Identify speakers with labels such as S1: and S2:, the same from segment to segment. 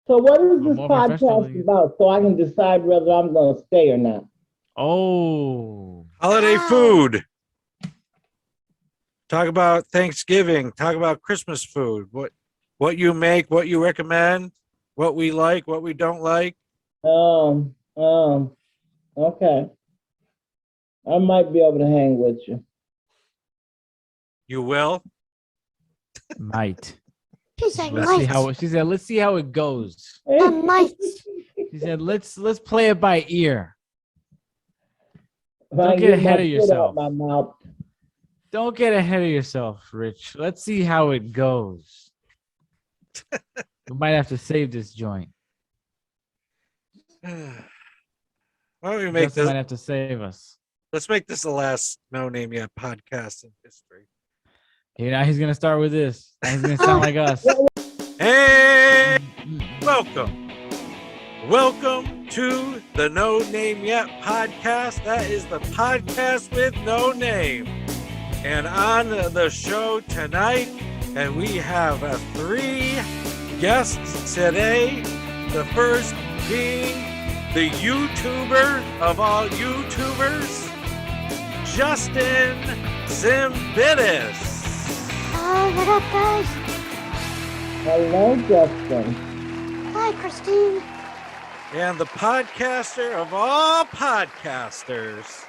S1: So what is
S2: Well,
S1: this
S2: more professional.
S1: podcast about so I can decide whether I'm going to stay or not?
S2: Oh,
S3: Holiday food. Talk about Thanksgiving. Talk about Christmas food. What you make, what you recommend, what we like, what we don't like.
S1: Okay. I might be able to hang with you.
S3: You will.
S2: might.
S4: She said,
S2: Let's see
S4: might.
S2: how she said. Let's see how it goes.
S4: I might.
S2: She said, "Let's play it by ear.
S1: If I
S2: Don't
S1: can
S2: get
S1: my
S2: ahead of
S1: foot
S2: yourself.
S1: out my mouth.
S2: Don't get ahead of yourself, Rich. Let's see how it goes. We might have to save this joint.
S3: Why don't we make
S2: Justin might
S3: this?
S2: have to save us.
S3: Let's make this the last No Name Yet podcast in history.
S2: Okay, now he's gonna start with this. Now he's gonna sound like us.
S3: Hey, welcome to the No Name Yet podcast. That is the podcast with no name. And on the show tonight, and we have three guests today. The first being the YouTuber of all YouTubers, Justin Zimbitis.
S4: What up, guys?
S1: Hello, Justin.
S4: Hi, Christine.
S3: And the podcaster of all podcasters,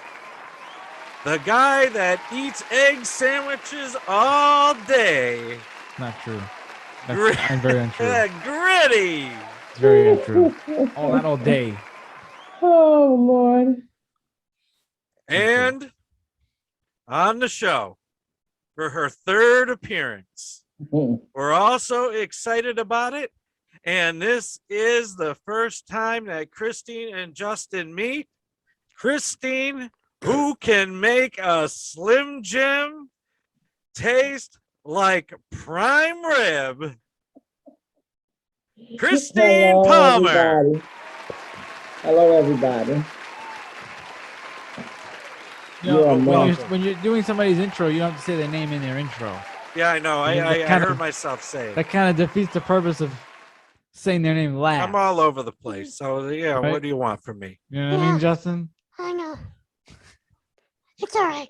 S3: the guy that eats egg sandwiches all day.
S2: Not true. That's very untrue.
S3: Gritty.
S2: It's very untrue. All that all day.
S1: Oh, Lord.
S3: And on the show for her third appearance. We're also excited about it. And this is the first time that Christine and Justin meet. Christine, who can make a Slim Jim taste like prime rib. Christine
S1: Hello,
S3: Palmer.
S1: Everybody. Hello, everybody.
S2: You know,
S1: You're
S2: when you're doing somebody's intro, you don't have to say their name in their intro.
S3: Yeah, I know. I heard myself say it.
S2: That kind of defeats the purpose of saying their name last.
S3: I'm all over the place. So, yeah,
S2: Right.
S3: what do you want from me?
S2: You know what I mean, Justin?
S4: I know. It's all right.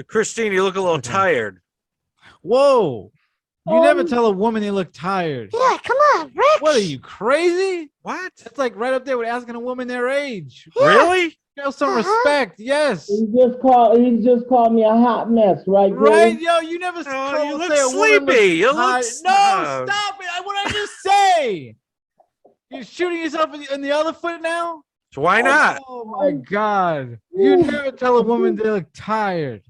S3: Christine, you look a little
S2: Okay.
S3: tired.
S2: Whoa! You never tell a woman they look tired.
S4: Yeah, come on, Rich.
S2: What are you, crazy?
S3: What?
S2: That's like right up there with asking a woman their age.
S3: Really?
S2: Show some
S4: Uh-huh.
S2: respect. Yes.
S1: He just called me a hot mess, right?
S2: Right,
S1: Billy?
S2: yo, you never
S3: Oh, you
S2: say
S3: look
S2: a woman looks
S3: sleepy. You look
S2: tired.
S3: s-
S2: No,
S3: oh.
S2: stop it. What did I just say? You're shooting yourself in the other foot now?
S3: So why not?
S2: Oh my God. You never tell a woman they look tired.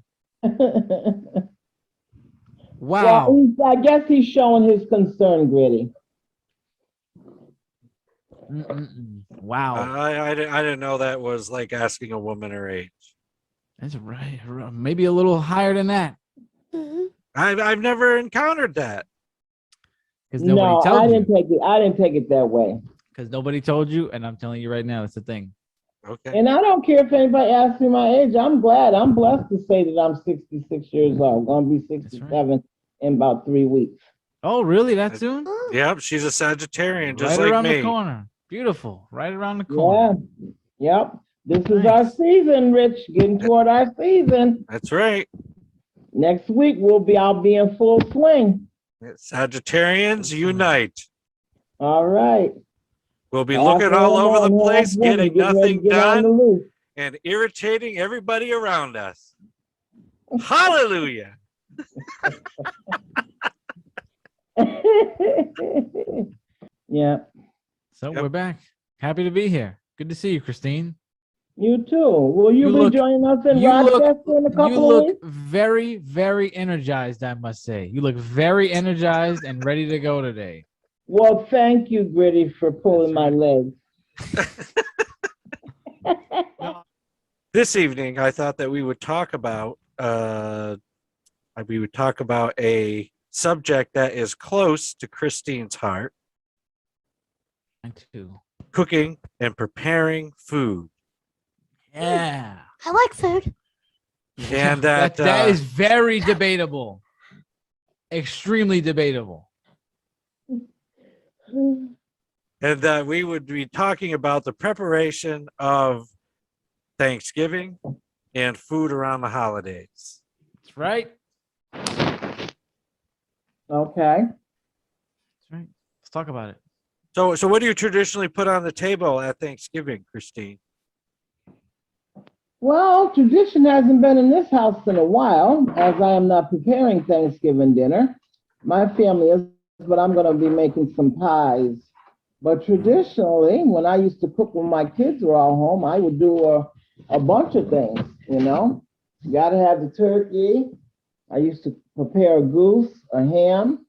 S2: Wow.
S1: Well, I guess he's showing his concern, Gritty.
S2: Wow.
S3: I didn't know that was like asking a woman her age.
S2: That's right. Maybe a little higher than that.
S4: Mhm.
S3: I've never encountered that.
S2: Because
S1: No,
S2: nobody
S1: I
S2: told
S1: didn't
S2: you.
S1: take it. I didn't take it that way.
S2: Because nobody told you, and I'm telling you right now, that's the thing.
S3: Okay.
S1: And I don't care if anybody asks me my age. I'm glad. I'm blessed to say that I'm 66 years old. I'm going to be 67 in about 3 weeks.
S2: Oh, really? That soon?
S4: Oh,
S3: Yep, she's a Sagittarian, just
S2: Right
S3: like
S2: around
S3: me.
S2: the corner. Beautiful. Right around the
S1: Yeah.
S2: corner.
S1: Yep. This is our
S2: Nice.
S1: season, Rich. Getting toward our season.
S3: That's right.
S1: Next week I'll be in full swing.
S3: Sagittarians unite.
S1: All right.
S3: We'll be looking all over the place, getting nothing done,
S1: done.
S3: and irritating everybody around us. Hallelujah.
S1: Yeah.
S2: So
S3: Yep.
S2: we're back. Happy to be here. Good to see you, Christine.
S1: You too. Will you,
S2: You
S1: be
S2: look-
S1: joining us in
S2: you look-
S1: Rochester in a
S2: You
S1: couple of
S2: look
S1: weeks?
S2: very, very energized, I must say. You look very energized and ready to go today.
S1: Well, thank you, Gritty, for pulling my leg.
S3: This evening, I thought that we would talk about a subject that is close to Christine's heart:
S2: Mine too.
S3: cooking and preparing food.
S2: Yeah.
S4: I like food.
S3: And that,
S2: that is very debatable. Extremely debatable.
S3: And we would be talking about the preparation of Thanksgiving and food around the holidays.
S2: That's right.
S1: Okay.
S2: That's right. Let's talk about it.
S3: So what do you traditionally put on the table at Thanksgiving, Christine?
S1: Well, tradition hasn't been in this house in a while, as I am not preparing Thanksgiving dinner. My family is, but I'm going to be making some pies. But traditionally, when I used to cook when my kids were all home, I would do a bunch of things, you know. You got to have the turkey. I used to prepare a goose, a ham.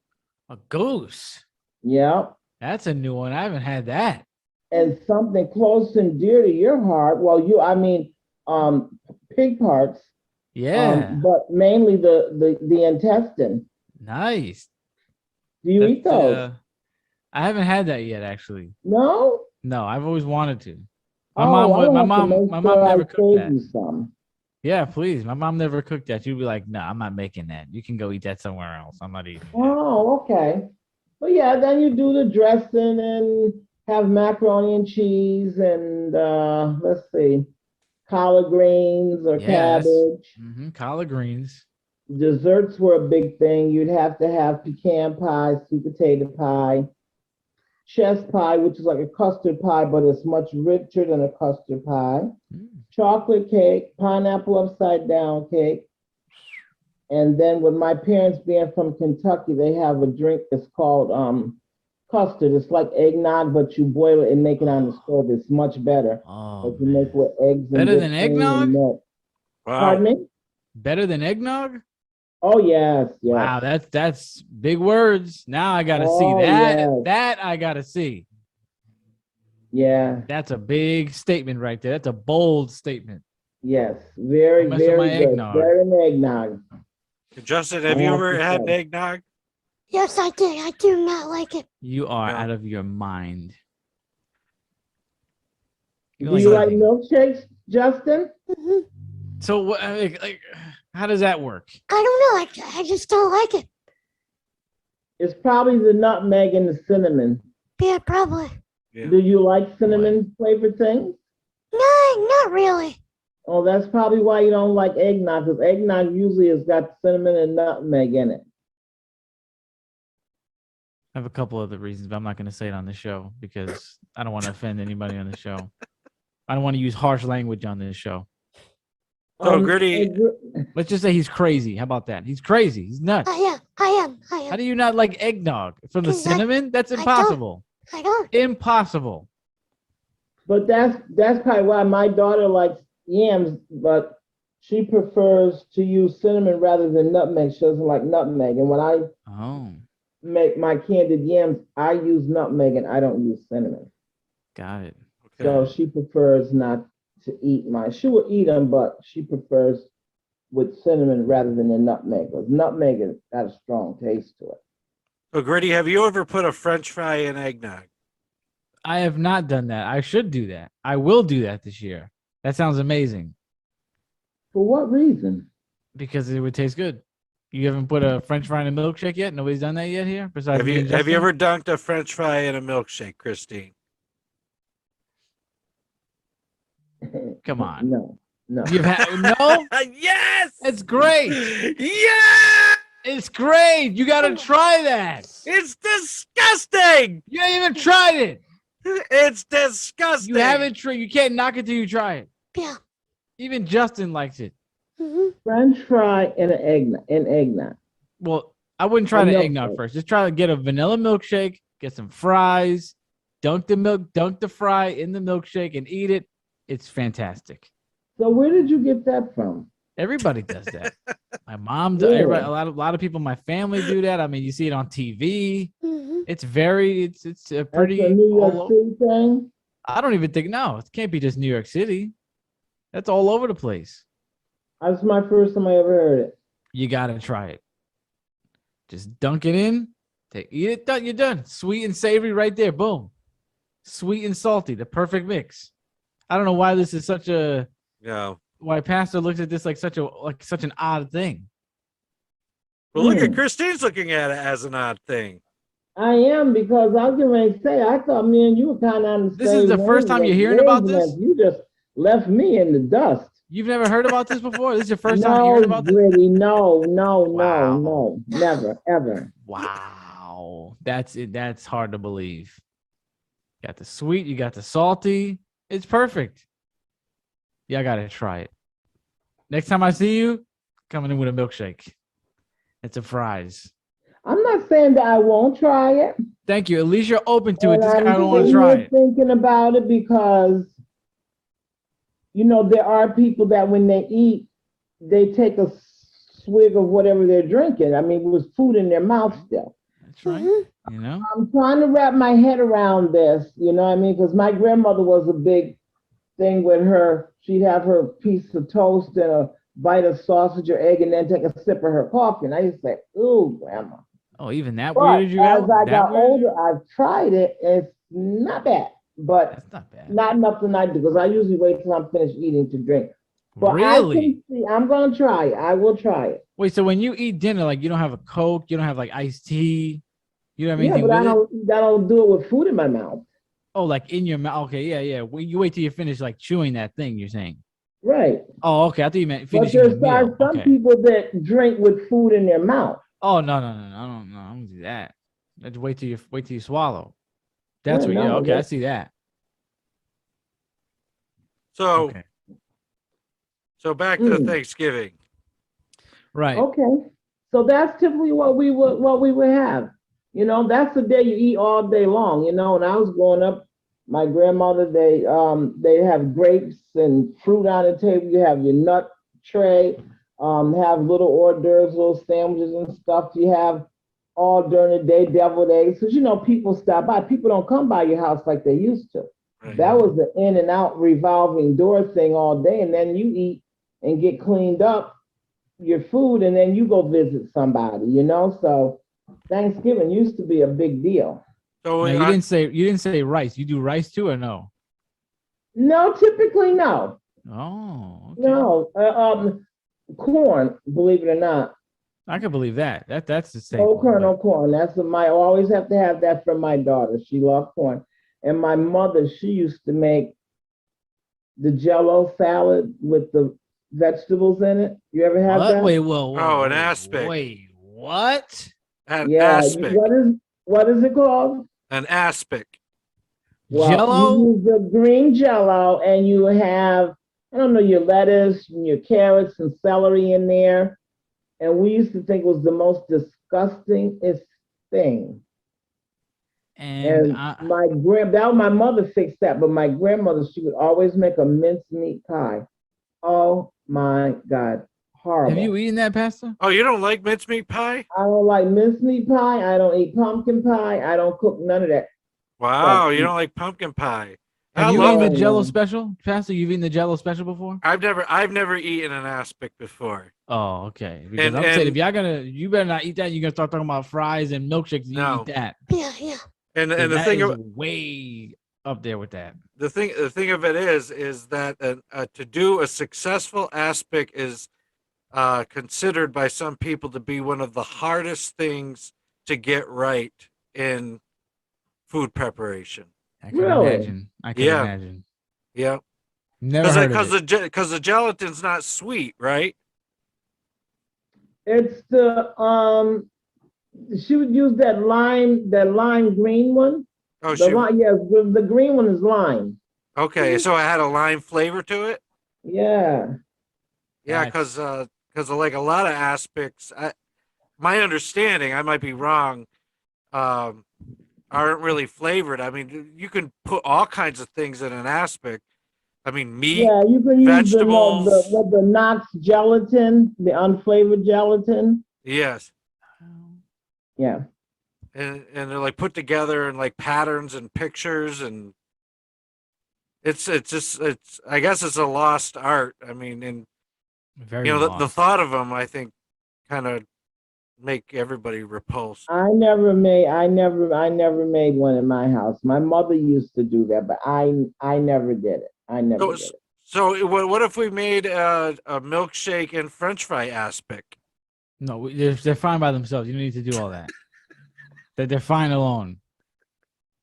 S2: A goose.
S1: Yeah.
S2: That's a new one. I haven't had that.
S1: And something close and dear to your heart. Well, pig parts.
S2: Yeah.
S1: But mainly the intestine.
S2: Nice.
S1: Do you eat those?
S2: I haven't had that yet, actually.
S1: No?
S2: No, I've always wanted to.
S1: My mom
S2: Never cooked that.
S1: You some.
S2: Yeah, please. My mom never cooked that. You'd be like, no, I'm not making that. You can go eat that somewhere else. I'm not eating that.
S1: Oh, okay. Well, yeah, then you do the dressing and have macaroni and cheese and let's see, collard greens or
S2: Yes.
S1: cabbage.
S2: Collard greens.
S1: Desserts were a big thing. You'd have to have pecan pie, sweet potato pie, chess pie, which is like a custard pie, but it's much richer than a custard pie. Chocolate cake, pineapple upside down cake. And then with my parents being from Kentucky, they have a drink that's called custard. It's like eggnog, but you boil it and make it on the stove. It's much better.
S2: Oh,
S1: But you make with eggs and
S2: better than
S1: whipped cream and
S2: eggnog?
S1: milk.
S3: Wow.
S1: Pardon me?
S2: Better than eggnog?
S1: Oh, yes, yes.
S2: Wow, that's big words. Now I gotta see
S1: Oh,
S2: that.
S1: yes.
S2: That I gotta see.
S1: Yeah,
S2: That's a big statement right there. That's a bold statement.
S1: yes. Very,
S2: Don't mess with my
S1: very good.
S2: eggnog.
S1: Better than eggnog.
S3: Justin, have you ever had eggnog?
S4: Yes, I did. I do not like it.
S2: You are
S3: Yeah.
S2: out of your mind.
S1: Do you like
S2: nothing.
S1: milkshakes, Justin?
S4: hmm
S2: So what? Like, how does that work?
S4: I don't know. I just don't like it.
S1: It's probably the nutmeg and the cinnamon.
S4: Yeah, probably.
S3: Yeah.
S1: Do you like cinnamon flavored things?
S4: No, not really.
S1: Oh, that's probably why you don't like eggnog, because eggnog usually has got cinnamon and nutmeg in it.
S2: I have a couple other reasons, but I'm not going to say it on the show because I don't want to offend anybody on the show. I don't want to use harsh language on this show.
S3: So, Gritty,
S2: Let's just say he's crazy. How about that? He's crazy. He's nuts.
S4: I am.
S2: How do you not like eggnog from the
S4: 'Cause
S2: cinnamon? That's
S4: I don't.
S2: impossible.
S4: I don't.
S2: Impossible.
S1: But that's probably why my daughter likes yams, but she prefers to use cinnamon rather than nutmeg. She doesn't like nutmeg. And when I
S2: Oh,
S1: make my candied yams, I use nutmeg and I don't use cinnamon.
S2: got it.
S1: So she prefers not to eat mine. She will eat them, but she prefers with cinnamon rather than the nutmeg. Because nutmeg has got a strong taste to it.
S3: So, Gritty, have you ever put a French fry in eggnog?
S2: I have not done that. I should do that. I will do that this year. That sounds amazing
S1: For what reason?
S2: because it would taste good. You haven't put a French fry in a milkshake yet? Nobody's done that yet here? Besides
S3: Have
S2: me
S3: you
S2: and
S3: have you
S2: Justin?
S3: ever dunked a French fry in a milkshake, Christine?
S2: Come on.
S1: No.
S2: You've had no?
S3: Yes,
S2: It's great.
S3: Yeah,
S2: It's great. You got to try that.
S3: it's disgusting.
S2: You ain't even tried it.
S3: It's disgusting.
S2: You haven't tried. You can't knock it till you try it.
S4: Yeah.
S2: Even Justin likes it.
S4: hmm
S1: French fry and an eggnog.
S2: Well, I wouldn't try
S1: A
S2: the
S1: milkshake.
S2: eggnog first. Just try to get a vanilla milkshake, get some fries, dunk the fry in the milkshake and eat it. It's fantastic.
S1: So where did you get that from?
S2: Everybody does that. My mom does.
S1: Really?
S2: Everybody, a lot of people in my family do that. I mean, you see it on TV.
S4: hmm
S2: It's a
S1: That's
S2: pretty.
S1: a New
S2: all
S1: York
S2: o-
S1: City thing?
S2: I don't even think no. It can't be just New York City. That's all over the place.
S1: That's my first time I ever heard it.
S2: You gotta try it. Just dunk it in. Eat it. Done. You're done. Sweet and savory right there. Boom. Sweet and salty. The perfect mix. I don't know why this is such a.
S3: No.
S2: Why Pastor looks at this like such an odd thing.
S3: Well, look at
S1: Hmm.
S3: Christine's looking at it as an odd thing.
S1: I am because I was getting ready to say I thought me and you were kind of on the
S2: This
S1: same
S2: is the first time you're hearing about this?
S1: wavelength. You just left me in the dust.
S2: You've never heard about this before? This is your first time
S1: No,
S2: hearing about this?
S1: Gritty, no,
S2: Wow.
S1: never, ever.
S2: Wow. That's it. That's hard to believe. You got the sweet, you got the salty. It's perfect. Yeah, I gotta try it. Next time I see you, coming in with a milkshake. It's a fries.
S1: I'm not saying that I won't try it.
S2: Thank you. At least you're open to it.
S1: And
S2: This
S1: I'm
S2: guy don't want to
S1: sitting
S2: try
S1: here
S2: it.
S1: thinking about it because, you know, there are people that when they eat, they take a swig of whatever they're drinking. I mean, with food in their mouth still.
S2: That's right.
S4: Mhm.
S2: You know?
S1: I'm trying to wrap my head around this, you know what I mean? Because my grandmother was a big thing with her. She'd have her piece of toast and a bite of sausage or egg and then take a sip of her coffee. And I used to say, ooh, grandma.
S2: Oh, even that
S1: But
S2: weirded you
S1: as
S2: out?
S1: I
S2: That
S1: got
S2: weirded you?
S1: older, I've tried it. It's not bad, but
S2: That's not bad.
S1: not nothing I do because I usually wait till I'm finished eating to drink. But I
S2: Really?
S1: can see, I'm gonna try it. I will try it.
S2: Wait, so when you eat dinner, like you don't have a Coke, you don't have like iced tea, you don't have
S1: Yeah,
S2: anything
S1: but
S2: with it?
S1: I don't do it with food in my mouth.
S2: Oh, like in your mouth. Okay, yeah, yeah. Well, you wait till you finish like chewing that thing, you're saying.
S1: Right.
S2: Oh, okay. I thought you meant
S1: But
S2: finishing the
S1: there's
S2: meal.
S1: some
S2: Okay.
S1: people that drink with food in their mouth.
S2: Oh no, no, no, no, I don't know. I don't do that. Let's wait till you swallow. That's
S1: Yeah,
S2: what. Yeah.
S1: no,
S2: Okay, I
S1: that-
S2: see that.
S3: So,
S2: Okay.
S3: so back to
S1: Mm.
S3: Thanksgiving.
S2: Right.
S1: Okay. So that's typically what we would have. You know, that's the day you eat all day long. You know, when I was growing up, my grandmother they have grapes and fruit on the table. You have your nut tray, have little hors d'oeuvres, little sandwiches and stuff. You have all during the day deviled eggs because you know people stop by. People don't come by your house like they used to.
S3: Right.
S1: That was the in and out revolving door thing all day, and then you eat and get cleaned up your food, and then you go visit somebody. You know, so Thanksgiving used to be a big deal.
S3: So
S2: Now, you didn't say rice. You do rice too or no?
S1: No, typically no,
S2: Oh, okay.
S1: no. Corn, believe it or not,
S2: I can believe that. That's the same.
S1: whole kernel corn. That's what I always have to have that from my daughter. She loved corn, and my mother she used to make the Jello salad with the vegetables in it. You ever have
S2: What?
S1: that?
S2: Wait, whoa,
S3: Oh, an
S2: wait,
S3: aspic.
S2: Wait, what?
S3: an
S1: Yeah.
S3: aspic.
S1: What is it called?
S3: An aspic.
S1: Well,
S2: Jello?
S1: you use the green Jello, and you have I don't know your lettuce and your carrots and celery in there. And we used to think it was the most disgustingest thing.
S2: And
S1: And my mother fixed that, but my grandmother, she would always make a mincemeat pie. Oh my God, horrible.
S2: have you eaten that pasta?
S3: Oh, you don't like mincemeat pie?
S1: I don't like mincemeat pie. I don't eat pumpkin pie. I don't cook none of that.
S3: Wow, you don't like pumpkin pie.
S2: Have
S3: I
S2: you
S3: love
S2: eaten
S3: it.
S2: the Jello
S1: it.
S2: special, Pastor? You've eaten the Jello special before?
S3: I've never eaten an aspic before.
S2: Oh, okay. Because
S3: And-
S2: I'm saying if
S3: and-
S2: you better not eat that. You're gonna start talking about fries and milkshakes. You
S3: No.
S2: eat that.
S4: Yeah, yeah.
S3: And
S2: And
S3: the thing of
S2: way up there with that.
S3: the thing of it is that to do a successful aspic is considered by some people to be one of the hardest things to get right in food preparation.
S2: I can
S1: Really?
S2: imagine. I can
S3: Yeah.
S2: imagine.
S3: Yeah,
S2: Never heard of it.
S3: because the gelatin's not sweet, right?
S1: It's the she would use that lime green one.
S3: Oh,
S1: The lime, yes, the green one is lime.
S3: okay. So it had a lime flavor to it.
S1: Yeah.
S3: Yeah,
S2: That's-
S3: because like a lot of aspics, my understanding, I might be wrong, aren't really flavored. I mean, you can put all kinds of things in an aspic. I mean, meat.
S1: Yeah, you can use
S3: vegetables.
S1: the Knox gelatin, the unflavored gelatin.
S3: Yes,
S1: Yeah.
S3: and they're like put together in like patterns and pictures, and it's I guess it's a lost art. I mean, and
S2: Very
S3: you know the
S2: lost.
S3: thought of them, I think, kind of make everybody repulsed.
S1: I never made one in my house. My mother used to do that, but I never did it. I never
S3: So,
S1: did it.
S3: so what if we made a milkshake and French fry aspic?
S2: No, they're fine by themselves. You don't need to do all that. that they're fine alone.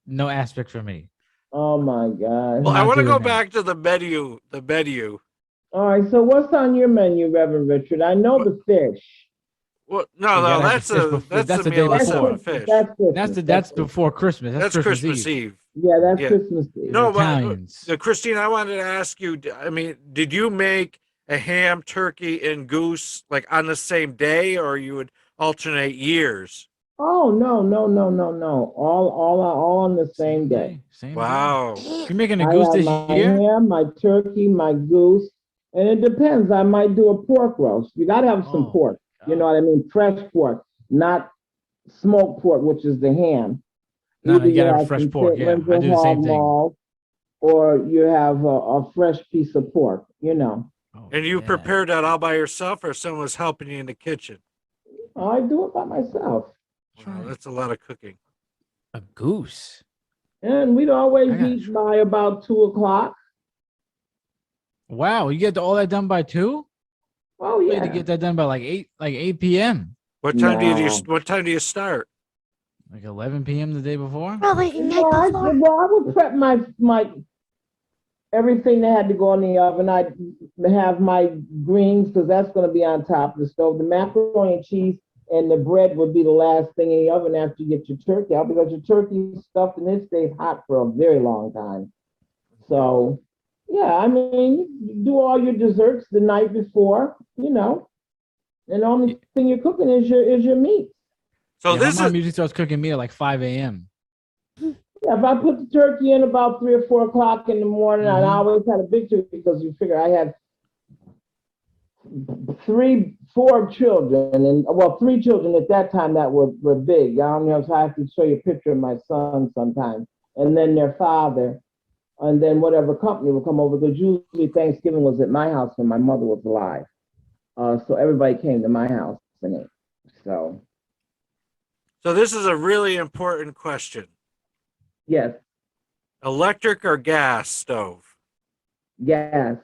S2: No aspect for me.
S1: Oh my God.
S3: Well, I
S2: Not
S3: want to go
S2: doing that.
S3: back to the menu. The menu.
S1: All right, so what's on your menu, Reverend Richard? I know the fish.
S3: Well,
S2: You
S3: no,
S2: gotta have
S3: that's
S2: the fish
S3: a
S2: before-
S3: that's
S2: that's
S3: the
S2: the day
S3: meal
S1: That's
S2: before.
S3: instead of fish.
S1: That's Christmas.
S2: That's before Christmas.
S3: That's Christmas Eve.
S1: Yeah, that's
S3: Yeah.
S1: Christmas Eve.
S3: No, but
S2: Italians.
S3: Christine, I wanted to ask you. I mean, did you make a ham, turkey, and goose like on the same day, or you would alternate years?
S1: Oh no. All on the same day.
S2: Same
S3: Wow.
S2: day. You're making a
S1: I
S2: goose
S1: have
S2: this
S1: my
S2: year?
S1: ham, my turkey, my goose, and it depends. I might do a pork roast. You gotta have some
S2: Oh,
S1: pork. You know what I mean? Fresh pork, not smoked pork, which is the ham.
S2: No,
S1: Either
S2: you gotta have
S1: have
S2: fresh
S1: some
S2: pork. Yeah,
S1: chitlins
S2: I
S1: or
S2: do the same
S1: hog
S2: thing.
S1: maw, or you have a fresh piece of pork. You know,
S2: Oh,
S3: And you
S2: yeah.
S3: prepared that all by yourself, or someone was helping you in the kitchen?
S1: I do it by myself,
S3: Wow, that's a lot of cooking.
S2: A goose.
S1: and we'd always
S2: I gotta
S1: eat by about 2 o'clock.
S2: Wow, you get all that done by 2?
S1: Oh
S2: You
S1: yeah.
S2: had to get that done by like 8 p.m.
S3: What time do you
S1: No.
S3: what time do you start?
S2: Like 11 p.m. the day before?
S4: Probably the night
S1: Well, I,
S4: before.
S1: well, I would prep my everything that had to go in the oven. I'd have my greens because that's going to be on top of the stove. The macaroni and cheese and the bread would be the last thing in the oven after you get your turkey out because your turkey stuffed and it stays hot for a very long time. So, yeah, I mean, you do all your desserts the night before, you know, and the only thing you're cooking is your meat.
S3: So
S2: Yeah,
S3: this
S2: my mom
S3: is
S2: usually starts cooking me at like 5 a.m.
S1: Yeah, if I put the turkey in about 3 or 4 o'clock in the morning, and I
S2: Mhm.
S1: always had a big turkey because you figure I had 4 children, and well, 3 children at that time that were big. I don't know if I have to show you a picture of my son sometime, and then their father, and then whatever company would come over. Because usually Thanksgiving was at my house when my mother was alive, so everybody came to my house and ate. So
S3: so this is a really important question.
S1: yes,
S3: Electric or gas stove?
S1: gas.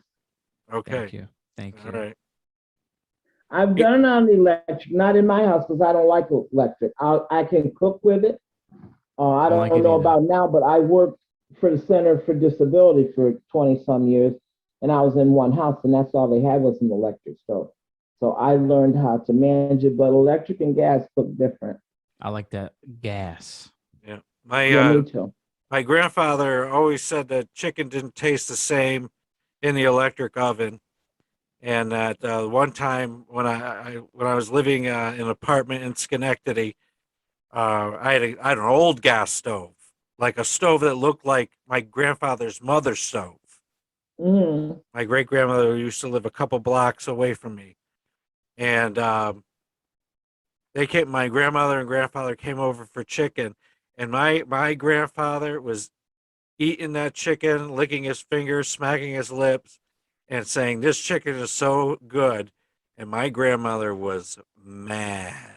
S3: Okay.
S2: Thank you. Thank you.
S3: All right.
S1: I've done it on the electric, not in my house because I don't like electric. I can cook with it. I don't
S2: like it
S1: know
S2: either.
S1: about now, but I worked for the Center for Disability for 20 some years, and I was in one house, and that's all they had was an electric stove. So I learned how to manage it, but electric and gas cook different.
S2: I like that gas.
S3: My
S1: Yeah, me too.
S3: my grandfather always said that chicken didn't taste the same in the electric oven, and that one time when I was living in an apartment in Schenectady, I had an old gas stove, like a stove that looked like my grandfather's mother's stove.
S1: Mhm.
S3: My great grandmother used to live a couple blocks away from me, and my grandmother and grandfather came over for chicken, and my grandfather was eating that chicken, licking his fingers, smacking his lips, and saying, "This chicken is so good," and my grandmother was mad.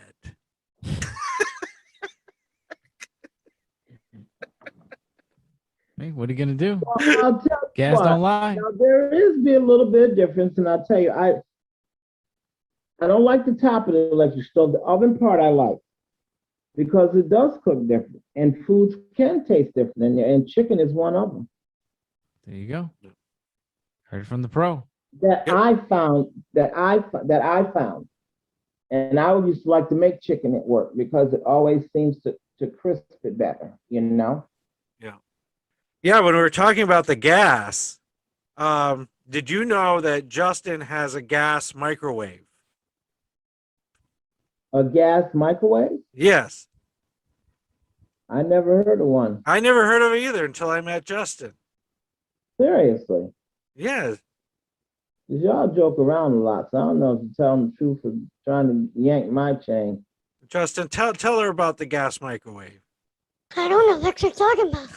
S2: Hey, what are you gonna do?
S1: Well, I'll tell you
S2: Gas
S1: what.
S2: don't lie.
S1: Now there is be a little bit of difference, and I'll tell you, I don't like the top of the electric stove. The oven part I like because it does cook different, and foods can taste different, and chicken is one of them
S2: There you go. Heard it from the pro.
S1: that
S3: Yep.
S1: I found, and I used to like to make chicken at work because it always seems to crisp it better, you know.
S3: Yeah, when we were talking about the gas, did you know that Justin has a gas microwave?
S1: A gas microwave?
S3: Yes.
S1: I never heard of one.
S3: I never heard of it either until I met Justin.
S1: Seriously.
S3: Yeah.
S1: 'Cause y'all joke around a lot, so I don't know if you're telling the truth or trying to yank my chain.
S3: Justin, tell her about the gas microwave.
S4: I don't know what you're talking about.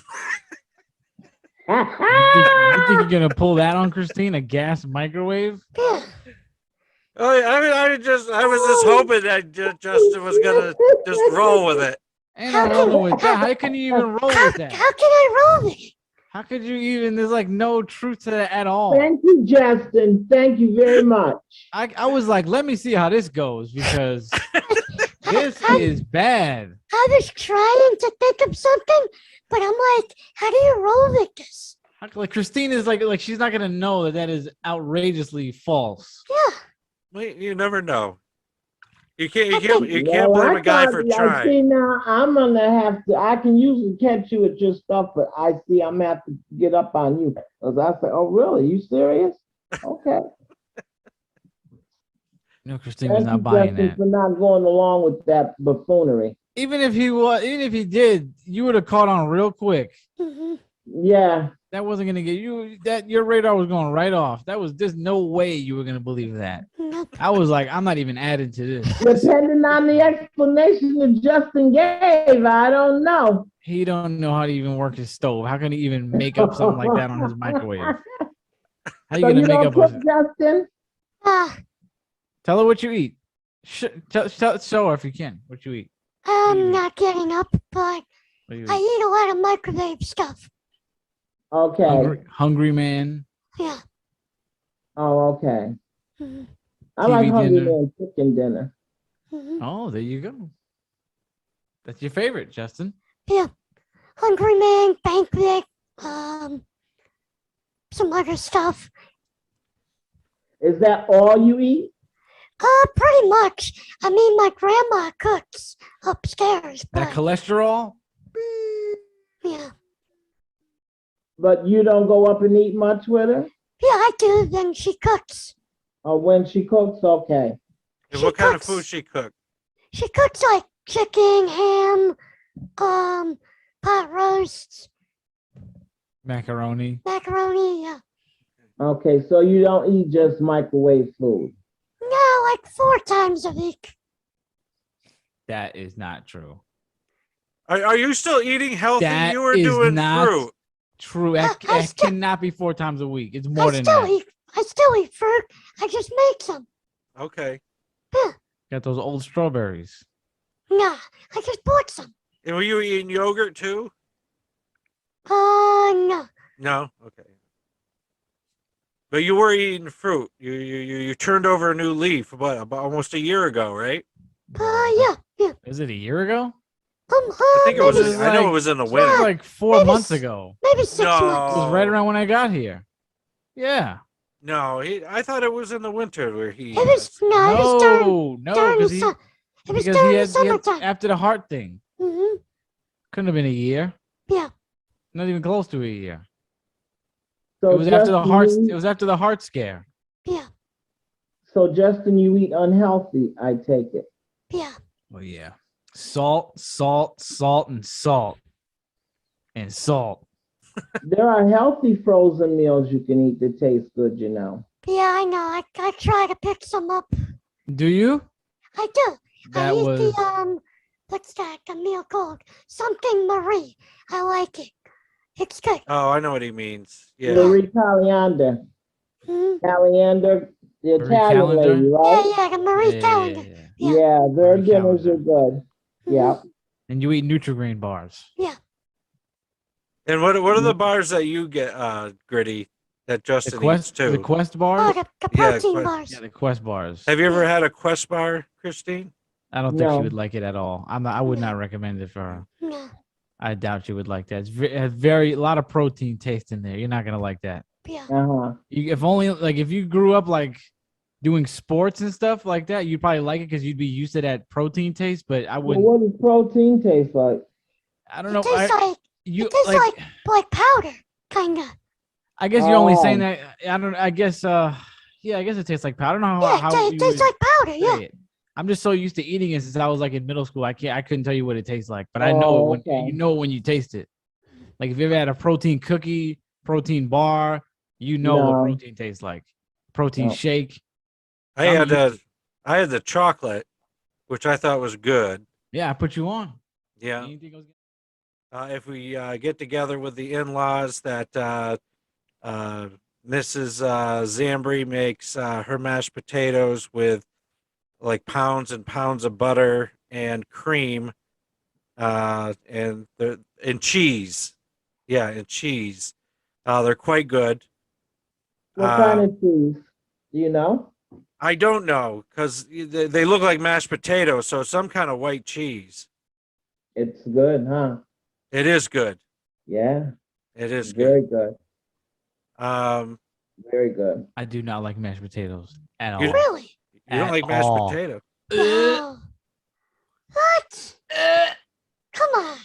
S2: You think you're gonna pull that on Christine? A gas microwave?
S4: Yeah.
S3: Oh, I was just hoping that Justin was gonna just roll with it.
S2: Ain't no rolling with that. How can you even roll
S4: How
S2: with
S4: can
S2: that?
S4: I roll it?
S2: How could you even? There's like no truth to that at all.
S1: Thank you, Justin. Thank you very much.
S2: I was like, let me see how this goes because
S4: I
S2: This
S4: I,
S2: is bad.
S4: I was trying to think of something, but I'm like, how do you roll with this?
S2: Like Christine is like she's not gonna know that is outrageously false.
S4: Yeah.
S3: Well, you never know. You can't
S1: Well,
S3: blame
S1: I
S3: a guy
S1: thought-
S3: for
S1: I
S3: trying.
S1: see now. I'm gonna have to. I can usually catch you at your stuff, but I see I'm gonna have to get up on you because I say, "Oh, really? You serious?" Okay.
S2: No, Christine was
S1: Thank
S2: not
S1: you,
S2: buying
S1: Justin,
S2: that.
S1: for not going along with that buffoonery.
S2: Even if he did, you would have caught on real quick.
S4: hmm
S1: Yeah.
S2: That wasn't gonna get you. That your radar was going right off. There's no way you were gonna believe that.
S4: Nope.
S2: I was like, I'm not even adding to this.
S1: Depending on the explanation that Justin gave, I don't know.
S2: He don't know how to even work his stove. How can he even make up something like that on his microwave? How you
S1: So
S2: gonna
S1: you
S2: make
S1: don't
S2: up?
S1: cook, Justin?
S2: Tell her what you eat. Show her if you can what you eat.
S4: I'm not getting up, but
S2: What do you
S4: I
S2: eat?
S4: eat a lot of microwave stuff.
S1: Okay.
S2: Hungry man.
S4: Yeah.
S1: Oh, okay.
S4: hmm
S1: I like
S2: TV
S1: Hungry
S2: dinner.
S1: Man chicken dinner.
S4: hmm
S2: Oh, there you go. That's your favorite, Justin.
S4: Yeah. Hungry Man, Banquet, some other stuff.
S1: Is that all you eat?
S4: Pretty much. I mean, my grandma cooks upstairs,
S2: That
S4: but
S2: cholesterol.
S4: yeah.
S1: But you don't go up and eat much with her?
S4: Yeah, I do. Then she cooks.
S1: Or when she cooks? Okay.
S3: And
S4: She
S3: what kind of
S4: cooks.
S3: food she cook?
S4: She cooks like chicken, ham, pot roasts,
S2: Macaroni.
S4: macaroni. Yeah.
S1: Okay, so you don't eat just microwave food.
S4: No, like 4 times a week.
S2: That is not true.
S3: Are you still eating healthy?
S2: That
S3: You were
S2: is
S3: doing
S2: not
S3: fruit.
S2: true. That
S4: I still-
S2: cannot be 4 times a week. It's more
S4: I
S2: than
S4: still
S2: that.
S4: eat. I still eat fruit. I just make some.
S3: Okay.
S2: Got those old strawberries.
S4: Nah, I just bought some.
S3: And were you eating yogurt too?
S4: No.
S3: No. Okay. But you were eating fruit. You turned over a new leaf about almost a year ago, right?
S4: Yeah.
S2: Is it a year ago?
S3: I think it was.
S2: Maybe
S3: I know
S2: like-
S3: it was in the
S2: It was
S3: winter.
S2: like 4
S4: Maybe
S2: months
S4: s-
S2: ago.
S4: Maybe 6
S3: No.
S2: It
S4: months.
S2: was right around when I got here. Yeah.
S3: No, I thought it was in the winter where he.
S4: It was no. It was during
S2: No,
S4: during
S2: because
S4: the
S2: he,
S4: sun. It was
S2: because
S4: during
S2: he
S4: the
S2: had
S4: summertime.
S2: after the heart thing.
S4: hmm
S2: Couldn't have been a year.
S4: Yeah.
S2: Not even close to a year.
S1: So
S2: It was after the
S1: Justin,
S2: heart.
S1: you
S2: It was after the heart scare.
S4: Yeah.
S1: So Justin, you eat unhealthy, I take it.
S4: Yeah.
S2: Oh yeah. Salt, salt, salt, and salt. And salt.
S1: There are healthy frozen meals you can eat that taste good, you know.
S4: Yeah. I know. I try to pick some up.
S2: Do you?
S4: I do.
S2: That
S4: I eat
S2: was
S4: the what's that? The meal called something Marie. I like it. It's good.
S3: Oh, I know what he means. Yeah.
S1: Marie Caliander.
S4: hmm
S1: Caliander, the
S2: Marie
S1: Italian
S2: Callender?
S1: lady,
S4: Yeah,
S1: right?
S4: yeah. The Marie
S2: Yeah,
S4: calendar.
S2: yeah.
S4: Yeah.
S1: Yeah, their
S2: Marie
S1: dinners
S2: Callender.
S1: are good.
S4: Mhm.
S1: Yeah.
S2: And you eat Nutri-Grain bars.
S3: And what are the bars that you get, Gritty, that
S2: The
S3: Justin eats
S2: Quest,
S3: too?
S2: the Quest
S4: Oh,
S2: bars.
S4: the
S3: Yeah,
S4: protein
S3: but-
S4: bars.
S2: Yeah, the Quest bars.
S3: Have you ever had a Quest bar, Christine?
S2: I don't think she
S1: No.
S2: would like it at all. I would not recommend it for her.
S4: No.
S2: I doubt she would like that. It has a lot of protein taste in there. You're not gonna like that.
S4: Yeah.
S1: Uh-huh.
S2: If only like if you grew up like doing sports and stuff like that, you'd probably like it because you'd be used to that protein taste. But I
S1: Well,
S2: wouldn't.
S1: what does protein taste like?
S2: I don't
S4: It
S2: know.
S4: tastes like
S2: You
S4: it tastes
S2: like,
S4: like powder, kinda.
S2: I guess you're only saying
S1: Oh.
S2: that. I don't. I guess. Yeah. I guess it tastes like powder. I don't know
S4: Yeah,
S2: how
S4: it
S2: you
S4: tastes
S2: would
S4: like powder.
S2: say
S4: Yeah.
S2: it. I'm just so used to eating it since I was like in middle school. I couldn't tell you what it tastes like, but I know
S1: Oh,
S2: it when
S1: okay.
S2: you know it when you taste it. Like if you ever had a protein cookie, protein bar, you know what
S1: No.
S2: protein tastes like. Protein
S1: No.
S2: shake.
S3: I
S2: I'm
S3: had the chocolate, which I thought was good.
S2: Yeah, I put you on.
S3: Yeah.
S2: Anything else?
S3: If we get together with the in-laws, that Mrs. Zambri makes her mashed potatoes with like pounds and pounds of butter and cream, and cheese. Yeah, and cheese. They're quite good.
S1: What kind of cheese? Do you know?
S3: I don't know because they look like mashed potatoes, so some kind of white cheese.
S1: It's good, huh?
S3: It is good.
S1: Yeah,
S3: It is
S1: very
S3: good.
S1: good.
S3: Um,
S1: Very good.
S2: I do not like mashed potatoes at all.
S3: You-
S4: Really?
S3: you don't
S2: At
S3: like mashed
S2: all.
S3: potato?
S4: Wow. What? Come on.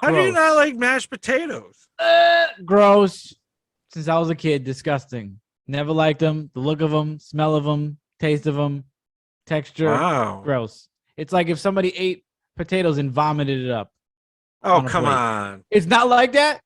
S3: How do you not
S2: Gross.
S3: like mashed potatoes?
S2: Gross. Since I was a kid, disgusting. Never liked them. The look of them, smell of them, taste of them, texture.
S3: Wow.
S2: Gross. It's like if somebody ate potatoes and vomited it up.
S3: Oh,
S2: on a
S3: come
S2: plate.
S3: on.
S2: It's not like that.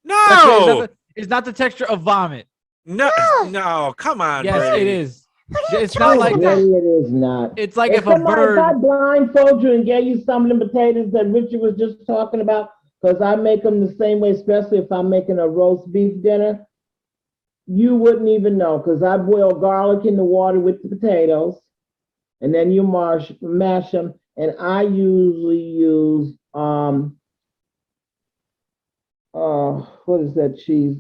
S3: No.
S2: It's not the texture of vomit.
S3: No,
S4: No.
S3: no, come on.
S2: Yes,
S3: Brady.
S2: it is.
S4: What are you
S2: It's not
S4: talking
S2: like
S4: about?
S1: Really, it is not.
S2: It's like
S1: If
S2: if a
S1: somebody- if I
S2: bird.
S1: blindfold you and gave you some of the potatoes that Richard was just talking about, because I make them the same way, especially if I'm making a roast beef dinner, you wouldn't even know, because I boil garlic in the water with the potatoes, and then you mash them, and I usually use what is that cheese?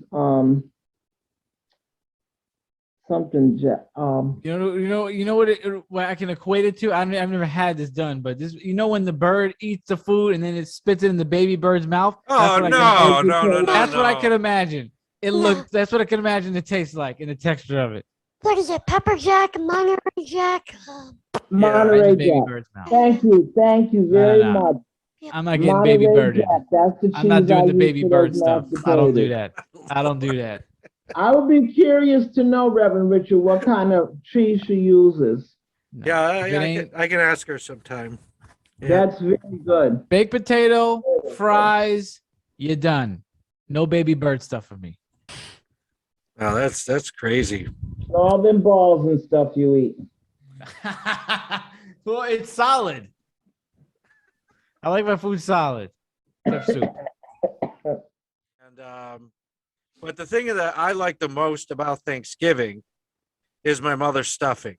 S2: You know what I can equate it to. I've never had this done, but this, when the bird eats the food and then it spits it in the baby bird's mouth.
S3: Oh,
S2: That's what
S3: no.
S2: That's what I can imagine. It
S4: No.
S2: looks. That's what I can imagine it tastes like and the texture of it.
S4: What is it? Pepper Jack, Monterey Jack?
S1: Monterey
S2: Right in the baby
S1: Jack.
S2: bird's mouth.
S1: Thank you very
S2: No.
S1: much.
S2: I'm not getting baby
S1: Monterey
S2: birded.
S1: Jack, that's the cheese
S2: I'm not doing
S1: I
S2: the
S1: use
S2: baby
S1: for
S2: bird
S1: those
S2: stuff.
S1: mashed
S2: I don't do
S1: potatoes.
S2: that. I don't do that.
S1: I would be curious to know, Reverend Richard, what kind of cheese she uses.
S2: No.
S3: Yeah,
S2: If it ain't
S3: I can ask her sometime. Yeah.
S1: That's very good.
S2: baked potato, fries, you're done. No baby bird stuff for me.
S3: Oh, that's crazy.
S1: All them balls and stuff you eat.
S2: Well, it's solid. I like my food solid. Except soup.
S3: And but the thing that I like the most about Thanksgiving is my mother's stuffing.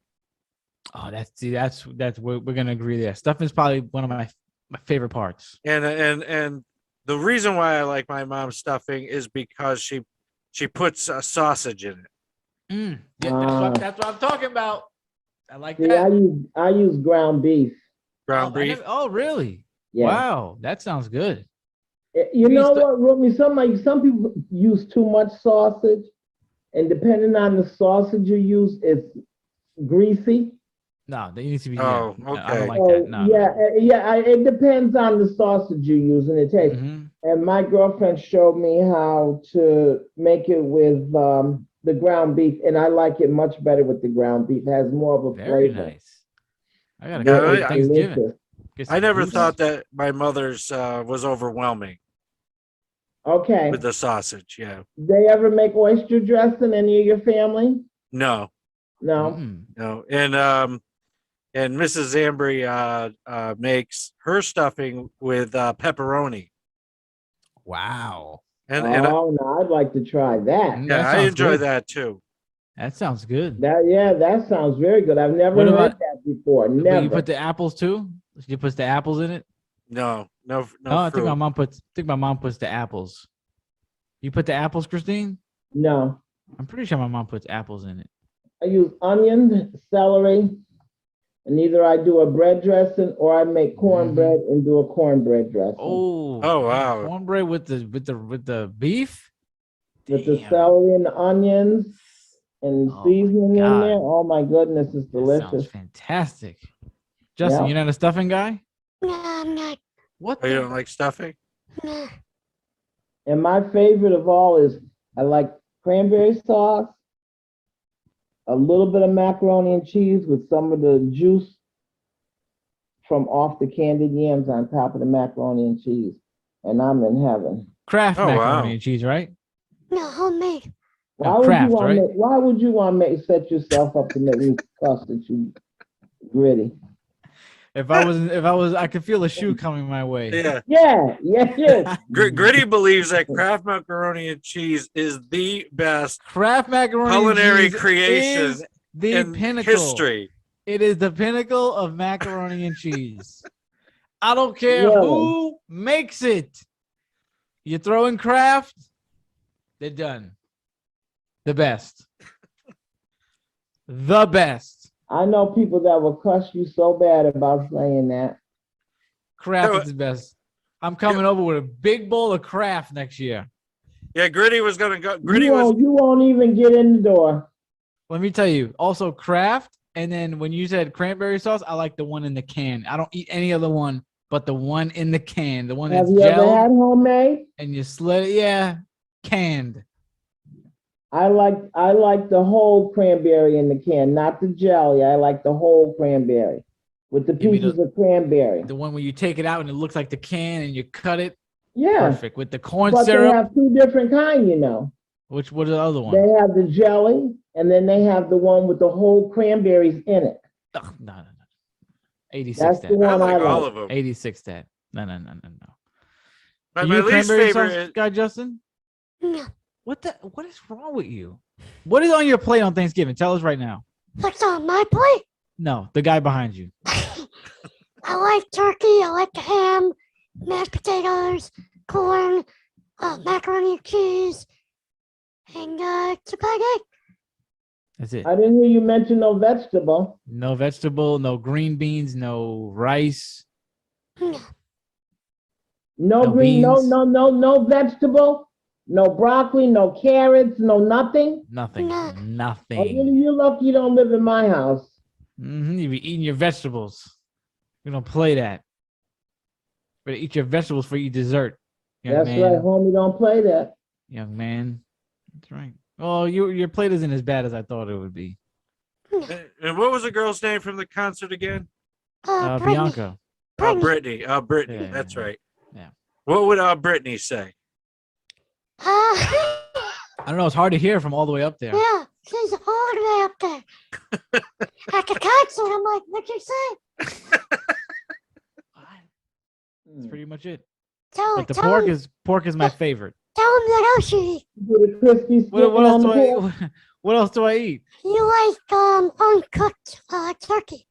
S2: Oh, that's we're gonna agree there. Stuffing's probably one of my favorite parts.
S3: And the reason why I like my mom's stuffing is because she puts a sausage in it.
S2: Yeah, that's what I'm talking about. I like
S1: See,
S2: that.
S1: I use ground beef.
S3: Ground beef.
S2: Oh, really?
S1: Yeah.
S2: Wow, that sounds good.
S1: You
S2: We
S1: know
S2: used to-
S1: what, Rumi? Some people use too much sausage, and depending on the sausage you use, it's greasy.
S2: No, they need to be.
S3: Oh,
S2: I
S3: okay.
S2: don't like
S1: So,
S2: that. No.
S1: it depends on the sausage you use and the taste.
S2: Mhm.
S1: And my girlfriend showed me how to make it with the ground beef, and I like it much better with the ground beef. It has more of a
S2: Very
S1: flavor.
S2: nice. I gotta
S3: Yeah,
S2: go
S3: I-
S2: for Thanksgiving.
S1: Delicious.
S2: Get some
S3: I never
S2: goose.
S3: thought that my mother's was overwhelming
S1: Okay.
S3: with the sausage. Yeah.
S1: They ever make oyster dressing? Any of your family?
S3: No,
S1: No.
S2: Mm.
S3: no. And Mrs. Zambri makes her stuffing with pepperoni.
S2: Wow.
S3: And
S1: Oh no, I'd like to try that.
S2: Mm,
S3: yeah,
S2: that
S3: I
S2: sounds
S3: enjoy
S2: good.
S3: that too.
S2: That sounds good.
S1: That sounds very good. I've never
S2: What
S1: heard
S2: about-
S1: that before.
S2: But
S1: Never.
S2: you put the apples too? You put the apples in it?
S3: No
S2: Oh, I think
S3: fruit.
S2: my mom puts the apples. You put the apples, Christine?
S1: No.
S2: I'm pretty sure my mom puts apples in it.
S1: I use onion, celery, and either I do a bread dressing or I make cornbread and do a cornbread dressing.
S2: Oh.
S3: Oh, wow.
S2: Cornbread with the beef?
S1: With the
S2: Damn.
S1: celery and the onions and
S2: Oh, my
S1: seasoning in
S2: God.
S1: there. Oh my goodness, it's
S2: That sounds
S1: delicious.
S2: fantastic. Justin,
S1: Yeah.
S2: you're not a stuffing guy?
S4: No, I'm not.
S2: What?
S3: Oh, you
S2: the-
S3: don't like stuffing?
S4: Nah.
S1: And my favorite of all is I like cranberry sauce, a little bit of macaroni and cheese with some of the juice from off the candied yams on top of the macaroni and cheese. And I'm in heaven.
S2: Kraft
S3: Oh,
S2: macaroni
S3: wow.
S2: and cheese, right?
S4: No, homemade.
S1: Why
S2: No,
S1: would
S2: Kraft,
S1: you want
S2: right?
S1: to why would you want to set yourself up to make me custard, you gritty?
S2: If I could feel a shoe coming my way.
S3: Yeah.
S1: Yeah.
S3: Gritty believes that Kraft macaroni and cheese is the best
S2: Kraft macaroni and
S3: culinary
S2: cheese
S3: creation
S2: is the
S3: in
S2: pinnacle.
S3: history.
S2: It is the pinnacle of macaroni and cheese. I don't care
S1: Really?
S2: who makes it. You throw in Kraft, they're done. The best. The best.
S1: I know people that will cuss you so bad about saying that.
S2: Kraft
S3: No,
S2: is the best. I'm coming over with a big bowl of Kraft next year.
S3: Yeah, Gritty was gonna go. Gritty
S1: You
S3: was.
S1: won't even get in the door.
S2: Let me tell you. Also, Kraft. And then when you said cranberry sauce, I like the one in the can. I don't eat any other one but the one in the can. The one
S1: Have
S2: that's
S1: you ever
S2: gelled
S1: had homemade?
S2: and you slit it. Yeah, canned.
S1: I like the whole cranberry in the can, not the jelly. I like the whole cranberry with the
S2: Give me
S1: pieces of cranberry.
S2: The one where you take it out and it looks like the can and you cut it.
S1: Yeah,
S2: Perfect. With the corn
S1: but
S2: syrup.
S1: they have two different kind, you know.
S2: What are the other one?
S1: They have the jelly, and then they have the one with the whole cranberries in it.
S2: Ugh, no. 86
S1: That's the
S2: that.
S3: I
S1: one I
S3: like all
S1: like.
S3: of them.
S2: 86 that. No.
S3: My
S2: Are you a
S3: least
S2: cranberry
S3: favorite.
S2: sauce guy, Justin?
S4: No.
S2: What is wrong with you? What is on your plate on Thanksgiving? Tell us right now.
S4: What's on my plate?
S2: No, the guy behind you.
S4: I like turkey. I like the ham, mashed potatoes, corn, macaroni and cheese, and spaghetti.
S2: That's it.
S1: I didn't hear you mention no vegetable.
S2: No vegetable, no green beans, no rice.
S4: No.
S1: No
S2: No
S1: green,
S2: beans.
S1: no vegetable, no broccoli, no carrots, no nothing.
S2: Nothing.
S4: No.
S1: Oh,
S2: Nothing.
S1: you're lucky you don't live in my house.
S2: You be eating your vegetables. You don't play that. Better eat your vegetables for your dessert. Young
S1: That's
S2: man.
S1: right, homie. Don't play that.
S2: Young man. That's right. Oh, your plate isn't as bad as I thought it would be.
S3: And what was the girl's name from the concert again?
S4: Brittany.
S2: Bianca.
S3: Oh,
S4: Brittany.
S3: Brittany. Oh, Brittany.
S2: Yeah,
S3: That's
S2: yeah.
S3: right.
S2: Yeah.
S3: What would Brittany say?
S2: I don't know. It's hard to hear from all the way up there.
S4: Yeah, she's all the way up there. At the concert, I'm like, what'd you say?
S2: That's pretty much it.
S4: Tell,
S2: But the
S4: tell
S2: pork is my favorte.
S4: Tell him that else you eat.
S1: The crispy
S2: What else do I
S1: pork.
S2: eat? What else do I eat?
S4: You like uncooked turkey.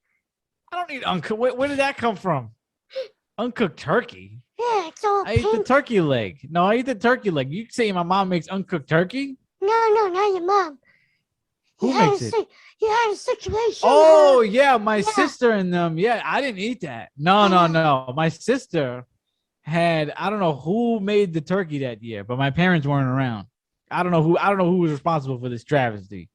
S2: I don't eat uncooked. Where did that come from? Uncooked turkey.
S4: Yeah, it's all
S2: I eat the
S4: pink.
S2: turkey leg. No, I eat the turkey leg. You say my mom makes uncooked turkey?
S4: No, not your mom.
S2: Who
S4: You had
S2: makes
S4: a
S2: it?
S4: You had a situation.
S2: Oh yeah, my
S4: yeah.
S2: sister and them. Yeah, I didn't eat that. No. My sister had, I don't know who made the turkey that year, but my parents weren't around. I don't know who was responsible for this travesty.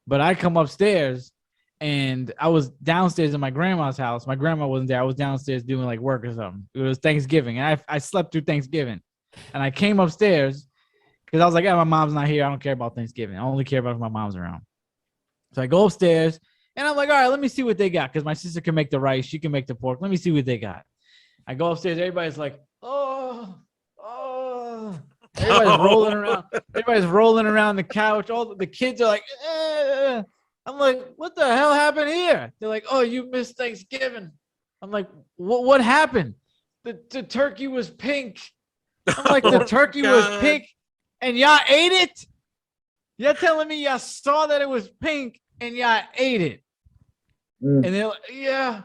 S2: But I come upstairs and I was downstairs in my grandma's house. My grandma wasn't there. I was downstairs doing like work or something. It was Thanksgiving. And I slept through Thanksgiving. And I came upstairs because I was like, yeah, my mom's not here. I don't care about Thanksgiving. I only care about if my mom's around. So I go upstairs and I'm like, all right, let me see what they got. Because my sister can make the rice. She can make the pork. Let me see what they got. I go upstairs. Everybody's like, oh. Everybody's rolling around. Everybody's rolling around the couch. All the kids are like, eh. I'm like, what the hell happened here? They're like, oh, you missed Thanksgiving. I'm like, what happened? The turkey was pink. I'm like, the turkey was pink and y'all ate it? You're telling me y'all saw that it was pink and y'all ate it?
S1: Mm.
S2: And they're like, yeah.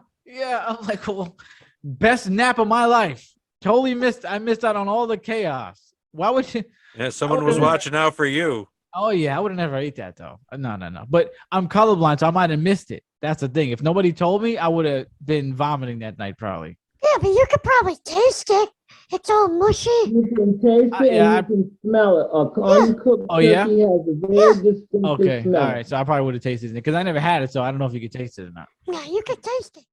S2: I'm like, well, best nap of my life. Totally missed. I missed out on all the chaos. Why would you?
S3: Yeah, someone was watching out for you.
S2: Oh yeah, I would have never ate that though. No. But I'm colorblind, so I might have missed it. That's the thing. If nobody told me, I would have been vomiting that night probably.
S4: Yeah, but you could probably taste it. It's all mushy.
S1: You can taste it
S2: yeah,
S1: and you can smell it. Uncooked
S2: Oh, yeah?
S1: turkey has a very distinctive
S2: Okay,
S1: smell.
S2: all right. So I probably would have tasted it because I never had it, so I don't know if you could taste it or not.
S4: No, you could taste it.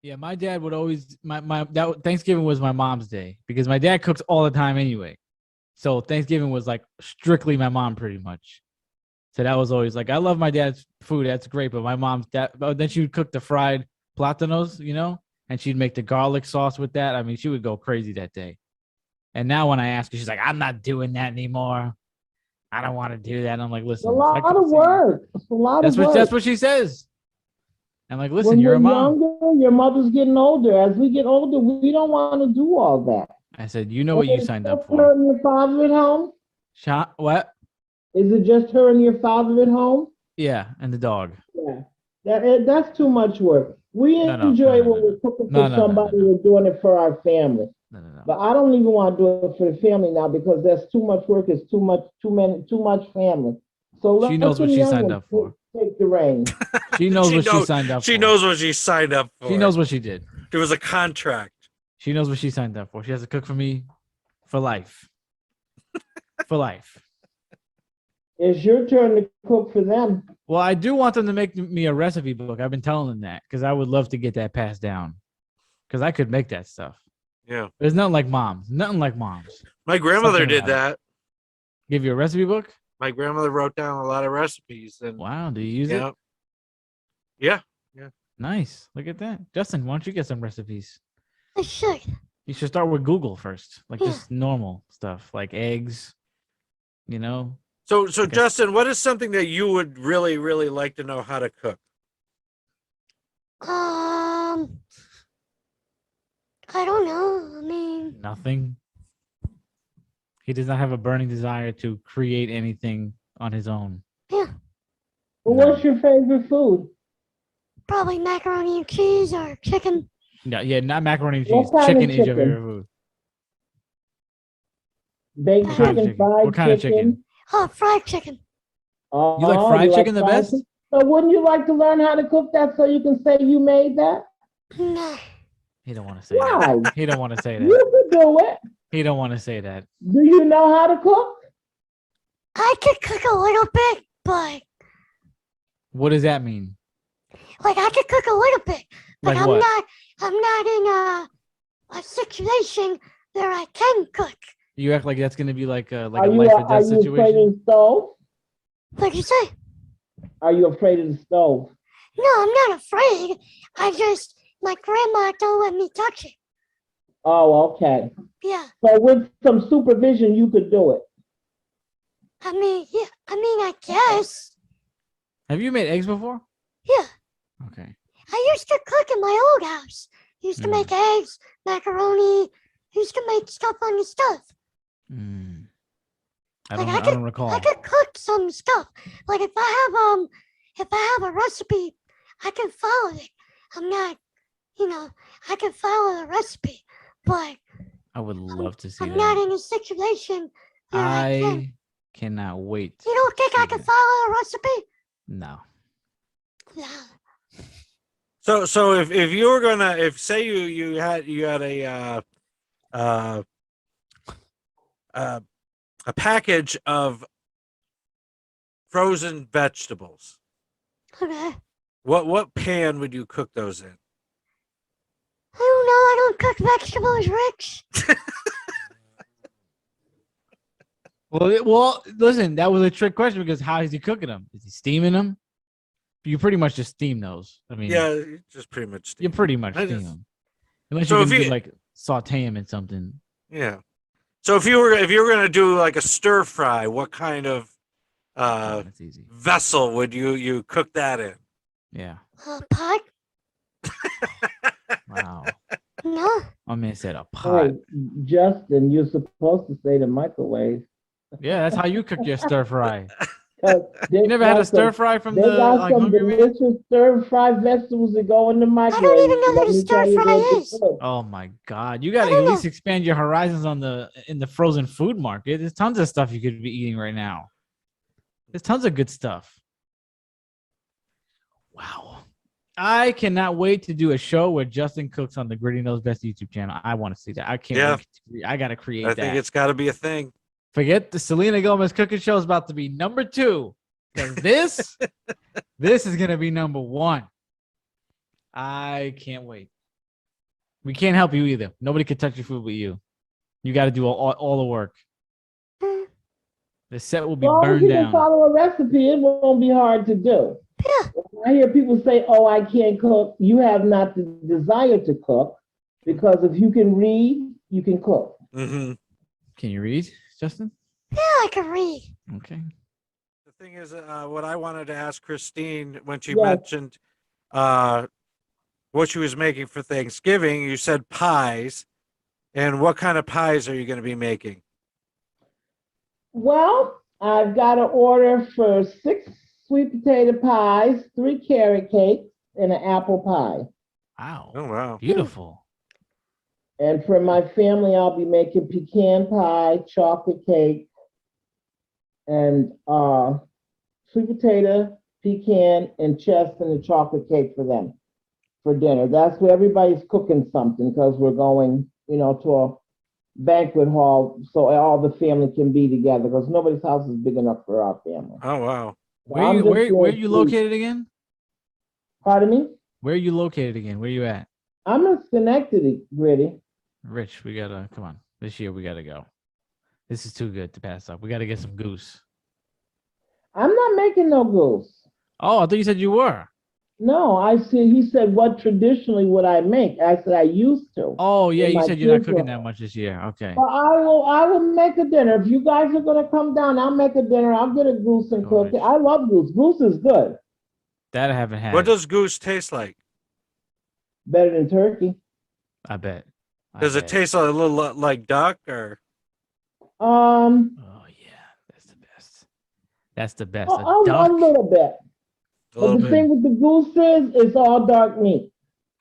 S2: Yeah, my dad would always that Thanksgiving was my mom's day because my dad cooks all the time anyway. So Thanksgiving was like strictly my mom pretty much. So that was always like, I love my dad's food. That's great. But my mom's but then she would cook the fried platanos, and she'd make the garlic sauce with that. I mean, she would go crazy that day. And now when I ask her, she's like, I'm not doing that anymore. I don't want to do that. And I'm like,
S1: It's
S2: listen,
S1: a
S2: if I
S1: lot
S2: could
S1: of
S2: see-
S1: work. It's a lot of work.
S2: That's what she says. I'm like, listen,
S1: when
S2: you're
S1: you're
S2: a mom.
S1: younger, your mother's getting older. As we get older, we don't want to do all that.
S2: I said, you know what you signed up
S1: Just
S2: for.
S1: her and your father at home?
S2: What?
S1: Is it just her and your father at home?
S2: Yeah, and the dog.
S1: Yeah. That's too much work. We
S2: No,
S1: enjoy
S2: no,
S1: when
S2: no.
S1: we're cooking
S2: No,
S1: for
S2: no, no,
S1: somebody.
S2: no.
S1: We're doing it for our family.
S2: No.
S1: But I don't even want to do it for the family now because that's too much work. It's too much family. So
S2: She knows what she signed up for.
S1: take the reins.
S2: She knows
S3: She
S2: what she
S3: knows-
S2: signed up for.
S3: She knows what she signed up for.
S2: She knows what she did.
S3: There was a contract.
S2: She knows what she signed up for. She has to cook for me for life. For life.
S1: It's your turn to cook for them.
S2: Well, I do want them to make me a recipe book. I've been telling them that because I would love to get that passed down. Because I could make that stuff.
S3: Yeah.
S2: There's nothing like moms. Nothing like moms.
S3: My grandmother
S2: Something
S3: did
S2: about it.
S3: that.
S2: Give you a recipe book?
S3: My grandmother wrote down a lot of recipes. And
S2: Wow. Do you use
S3: yeah.
S2: it?
S3: Yeah.
S2: Nice. Look at that. Justin, why don't you get some recipes?
S4: I should.
S2: You should start with Google first. Like
S4: Yeah.
S2: just normal stuff like eggs, you know?
S3: So
S2: Okay.
S3: Justin, what is something that you would really, really like to know how to cook?
S4: I don't know. I mean,
S2: Nothing. He does not have a burning desire to create anything on his own.
S4: yeah,
S1: Well,
S2: No.
S1: what's your favorite food?
S4: probably macaroni and cheese or chicken.
S2: No, yeah, not macaroni and
S1: What
S2: cheese.
S1: kind of
S2: Chicken is your
S1: chicken?
S2: favorite food.
S1: Baked
S4: What
S2: kind of
S1: chicken,
S2: chicken?
S1: fried
S2: What kind of chicken?
S4: Oh, fried chicken.
S1: Oh,
S2: You like fried chicken the
S1: fried
S2: best?
S1: chicken? So wouldn't you like to learn how to cook that so you can say you made that?
S4: Nah.
S2: He don't want to say that.
S1: Why?
S2: He don't want to say that.
S1: You could do it.
S2: He don't want to say that.
S1: Do you know how to cook?
S4: I could cook a little bit, but
S2: What does that mean?
S4: like I could cook a little bit, but
S2: Like
S4: I'm
S2: what?
S4: not in a situation where I can cook.
S2: You act like that's gonna be like a
S1: Are
S2: life or
S1: you
S2: death
S1: afraid
S2: situation.
S1: of the stove?
S4: What'd you say?
S1: Are you afraid of the stove?
S4: No, I'm not afraid. My grandma don't let me touch it.
S1: Oh, okay.
S4: Yeah.
S1: So with some supervision, you could do it.
S4: I mean, yeah. I mean, I guess.
S2: Have you made eggs before?
S4: Yeah.
S2: Okay.
S4: I used to cook in my old house. Used to make eggs, macaroni. Used to make stuff on the stove.
S2: Mm. I
S4: Like,
S2: don't. I don't recall.
S4: I could cook some stuff. Like if I have a recipe, I can follow it. I'm not, I can follow the recipe, but
S2: I would love to see
S4: I'm not
S2: that.
S4: in a situation where I can.
S2: I cannot wait.
S4: You don't think I
S2: see
S4: can
S2: that.
S4: follow a recipe?
S2: No.
S4: No.
S3: So if you were gonna, if say you had a package of frozen vegetables,
S4: Okay.
S3: what pan would you cook those in?
S4: I don't know. I don't cook vegetables, Rich.
S2: Well, listen. That was a trick question because how is he cooking them? Is he steaming them? You pretty much just steam those. I mean,
S3: Yeah, just pretty much.
S2: you pretty much
S3: I
S2: steam
S3: just-
S2: them, unless
S3: So
S2: you
S3: if
S2: can do
S3: you-
S2: like saute them in something.
S3: Yeah. So if you were gonna do like a stir fry, what kind of
S2: That's easy.
S3: vessel would you cook that in?
S2: Yeah.
S4: Pot?
S2: Wow.
S4: No.
S2: My man said a pot.
S1: Hey, Justin, you're supposed to say the microwave.
S2: Yeah, that's how you cook your stir fry.
S1: 'Cause they
S2: You never had
S1: got
S2: a stir
S1: some-
S2: fry from
S1: They
S2: the
S1: got
S2: like
S1: some
S2: Hungry Man?
S1: delicious stir-fried vegetables that go in the microwave.
S4: even know what
S1: Let
S4: a
S1: me tell you
S4: stir-fry
S1: what to
S4: is.
S1: put.
S2: Oh my God! You got to
S4: I
S2: at
S4: don't
S2: least expand your horizons in the frozen food market. There's tons of stuff you could be eating right now. There's tons of good stuff. Wow! I cannot wait to do a show where Justin cooks on the Gritty Knows Best YouTube channel. I want to see that. I can't.
S3: Yeah.
S2: Wait. I got to create
S3: I
S2: that.
S3: think it's got to be a thing.
S2: Forget the Selena Gomez cooking show is about to be number 2. Because this is gonna be number 1. I can't wait. We can't help you either. Nobody can touch your food but you. You got to do all the work.
S4: Mm,
S2: The set will be
S1: As long as
S2: burned
S1: you can
S2: down.
S1: follow a recipe, it won't be hard to do.
S4: Yeah.
S1: I hear people say, "Oh, I can't cook." You have not the desire to cook, because if you can read, you can cook.
S3: Mm-hmm.
S2: Can you read, Justin?
S4: Yeah, I can read.
S2: Okay.
S3: The thing is, what I wanted to ask Christine when she
S1: Yes.
S3: mentioned what she was making for Thanksgiving, you said pies. And what kind of pies are you going to be making?
S1: Well, I've got an order for 6 sweet potato pies, 3 carrot cakes, and an apple pie.
S2: Wow.
S3: Oh, wow.
S2: Beautiful.
S1: And for my family, I'll be making pecan pie, chocolate cake, and sweet potato, pecan, and chest and a chocolate cake for them for dinner. That's where everybody's cooking something because we're going, to a banquet hall so all the family can be together because nobody's house is big enough for our family.
S3: Oh wow.
S2: Where are you located again?
S1: Pardon me?
S2: Where are you located again? Where you at?
S1: I'm in Schenectady, Gritty.
S2: Rich, we gotta come on. This year we gotta go. This is too good to pass up. We gotta get some goose.
S1: I'm not making no goose.
S2: Oh, I thought you said you were.
S1: No, he said, what traditionally would I make? I said, I used to.
S2: Oh yeah,
S1: In
S2: you
S1: my
S2: said you're not
S1: kids'
S2: cooking
S1: room.
S2: that much this year. Okay.
S1: But I will make a dinner. If you guys are gonna come down, I'll make a dinner. I'll get a goose and cook it. I love goose. Goose is good.
S2: That I haven't had.
S3: What does goose taste like?
S1: Better than turkey.
S2: I bet.
S3: Does it taste a little like duck or?
S2: Oh yeah, that's the best. That's the best. A
S1: A
S2: duck.
S1: little bit.
S3: A
S1: But
S3: little
S1: the
S3: bit.
S1: thing with the goose is, it's all dark meat.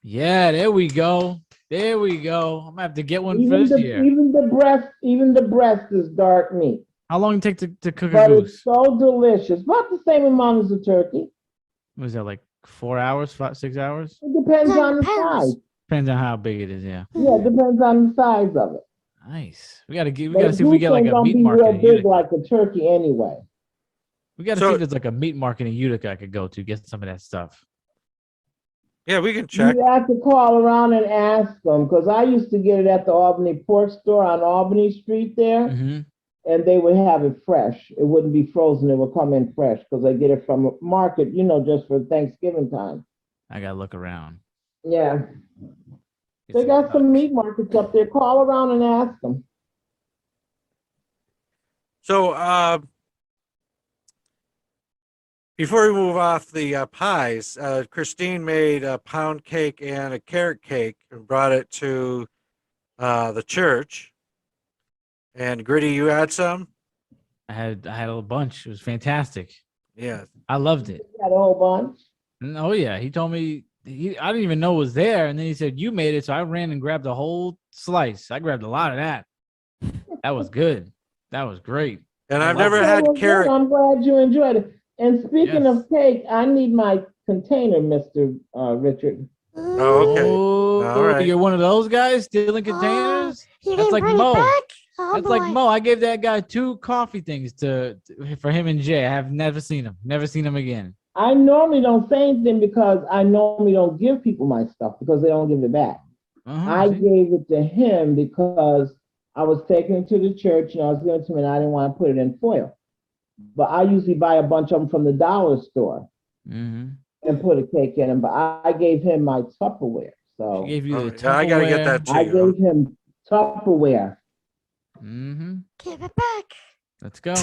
S2: Yeah, there we go. There we go. I'm gonna have to get one for this year.
S1: Even the breast is dark meat.
S2: How long it take to cook a
S1: But
S2: goose?
S1: it's so delicious. About the same amount as a turkey.
S2: Was that like 4 hours, 6 hours?
S1: It depends
S4: Yeah,
S1: on the
S4: depends.
S1: size.
S2: Depends on how big it is. Yeah.
S1: Yeah, it depends on the size of it.
S2: Nice. We gotta
S1: But
S2: see if we get like
S1: goose
S2: a
S1: ain't
S2: meat
S1: gonna be
S2: market
S1: real
S2: in
S1: big
S2: Utica.
S1: like a turkey anyway.
S2: We gotta
S3: So-
S2: see if there's like a meat market in Utica I could go to get some of that stuff.
S3: Yeah, we can check.
S1: You have to call around and ask them because I used to get it at the Albany Pork Store on Albany Street there,
S2: Hmm.
S1: and they would have it fresh. It wouldn't be frozen; it would come in fresh because they get it from a market, just for Thanksgiving time.
S2: I gotta look around.
S1: Yeah,
S2: Get
S1: they got
S2: duck.
S1: some meat markets up there. Call around and ask them.
S3: So, before we move off the pies, Christine made a pound cake and a carrot cake and brought it to the church. And Gritty, you had some?
S2: I had a bunch. It was fantastic.
S3: Yeah.
S2: I loved it.
S1: Got a whole bunch.
S2: Oh yeah, he told me I didn't even know it was there, and then he said you made it, so I ran and grabbed a whole slice. I grabbed a lot of that. That was good. That was great.
S3: And
S2: I
S3: I've
S2: love
S3: never
S1: That
S3: had
S1: was good.
S3: carrot.
S1: I'm glad you enjoyed it. And speaking
S2: Yes.
S1: of cake, I need my container, Mr. Richard.
S3: Oh, okay.
S2: Oh,
S3: All right.
S2: you're one of those guys stealing containers.
S4: You
S2: That's
S4: didn't
S2: like
S4: bring
S2: Mo.
S4: it back? Oh,
S2: That's
S4: boy.
S2: like Mo. I gave that guy 2 coffee things for him and Jay. I have never seen him. Never seen him again.
S1: I normally don't say anything because I normally don't give people my stuff because they don't give it back. I
S2: See?
S1: gave it to him because I was taking it to the church and I was giving it to him and I didn't want to put it in foil. But I usually buy a bunch of them from the dollar store
S2: Mhm.
S1: and put a cake in them. But I gave him my Tupperware.
S2: She
S1: So
S2: gave you
S3: Oh,
S2: the
S3: yeah, I gotta get
S2: Tupperware.
S3: that
S1: I
S3: too.
S1: gave him Tupperware.
S2: Mm-hmm.
S4: Give it back.
S2: Let's go.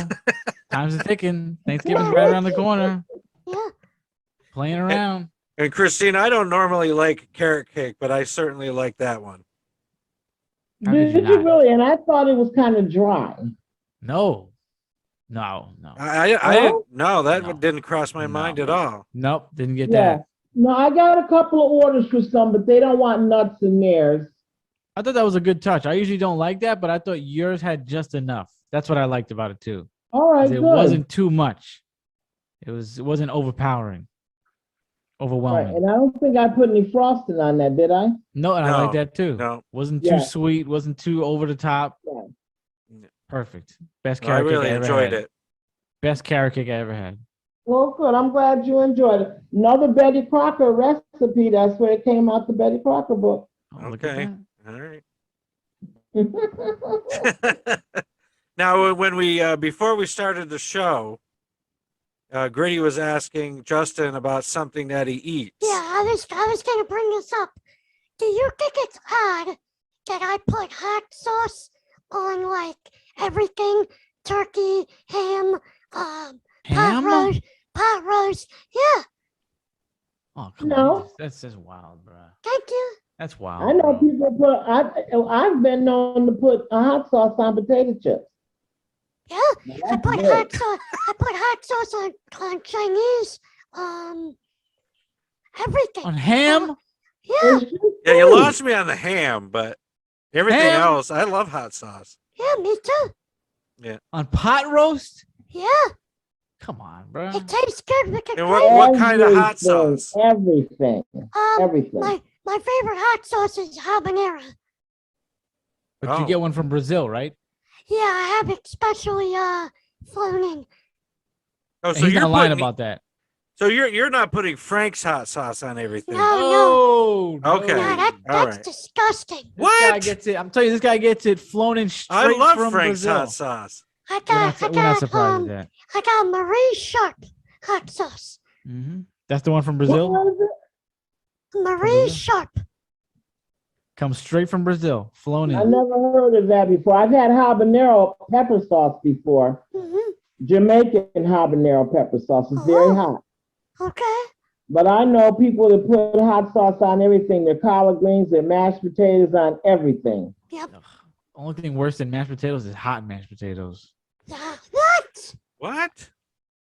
S2: Time's a ticking. Thanksgiving's right around the corner.
S4: Yeah.
S2: Playing around.
S3: And Christine, I don't normally like carrot cake, but I certainly like that one.
S2: How could
S1: Did
S2: you
S1: you
S2: not?
S1: really? And I thought it was kind of dry.
S2: No.
S3: I
S1: No?
S3: didn't. No, that
S2: No.
S3: didn't cross my mind
S2: No.
S3: at all.
S2: Nope. Didn't get
S1: Yeah.
S2: that.
S1: No, I got a couple of orders for some, but they don't want nuts in theirs.
S2: I thought that was a good touch. I usually don't like that, but I thought yours had just enough. That's what I liked about it too.
S1: All right,
S2: 'Cause it
S1: good.
S2: wasn't too much. It wasn't overpowering.
S1: Right,
S2: Overwhelming.
S1: and I don't think I put any frosting on that, did I?
S2: No, and I like
S3: No,
S2: that too.
S3: No,
S2: Wasn't
S1: Yeah.
S2: too sweet, wasn't too over the top.
S1: Yeah.
S2: Perfect. Best
S3: I
S2: carrot
S3: really
S2: cake I ever
S3: enjoyed
S2: had.
S3: it.
S2: Best carrot cake I ever had.
S1: Well, good. I'm glad you enjoyed it. Another Betty Crocker recipe. That's where it came out, the Betty Crocker book.
S2: Oh, look at
S3: Okay.
S2: that.
S3: All right. Now, when we before we started the show, Gritty was asking Justin about something that he eats.
S4: Yeah, I was gonna bring this up. Do you think it's odd that I put hot sauce on like everything? Turkey, ham,
S2: Ham?
S4: pot roast. Yeah,
S2: Oh, come
S1: No.
S2: on. That's just wild, bro.
S4: thank you.
S2: That's wild.
S1: I know
S2: bro.
S1: people put. I've been known to put a hot sauce on potato chips.
S4: Yeah, I
S1: That's
S4: put
S1: good.
S4: hot sauce. I put hot sauce on Chinese. Everything.
S2: On ham?
S4: Yeah,
S1: It's just
S3: Yeah, you
S1: food.
S3: lost me on the ham, but everything
S2: Ham?
S3: else, I love hot sauce.
S4: yeah, me too.
S2: On pot roast?
S4: Yeah,
S2: Come on, bro.
S4: It tastes good with the
S3: And
S4: gravy.
S3: what kind of hot sauce?
S1: Everything. Everything.
S4: My favorite hot sauce is habanero.
S2: But you
S3: Oh.
S2: get one from Brazil, right?
S4: Yeah, I have it specially flown in.
S3: Oh,
S2: And
S3: so
S2: he's
S3: you're
S2: not lying
S3: putting,
S2: about that.
S3: so you're not putting Frank's hot sauce on everything.
S4: No.
S2: Oh,
S3: Okay.
S4: Yeah,
S2: no.
S3: All
S4: that's
S3: right.
S4: disgusting.
S2: This guy
S3: What?
S2: gets it. I'm telling you, this guy gets it flown in straight
S3: I love
S2: from
S3: Frank's
S2: Brazil.
S3: hot sauce.
S4: I
S2: We're not,
S4: got,
S2: we're not surprised at that.
S4: I got Marie Sharp hot sauce.
S2: That's the one from
S1: What
S2: Brazil.
S1: was it?
S4: Marie
S2: Brazil?
S4: Sharp.
S2: Comes straight from Brazil, flown
S1: I
S2: in.
S1: never heard of that before. I've had habanero pepper sauce before.
S4: hmm
S1: Jamaican habanero pepper sauce is very
S4: Oh.
S1: hot.
S4: Okay.
S1: But I know people that put hot sauce on everything. Their collard greens, their mashed potatoes, on everything.
S4: Yep.
S2: Ugh. Only thing worse than mashed potatoes is hot mashed potatoes.
S4: What?
S3: What?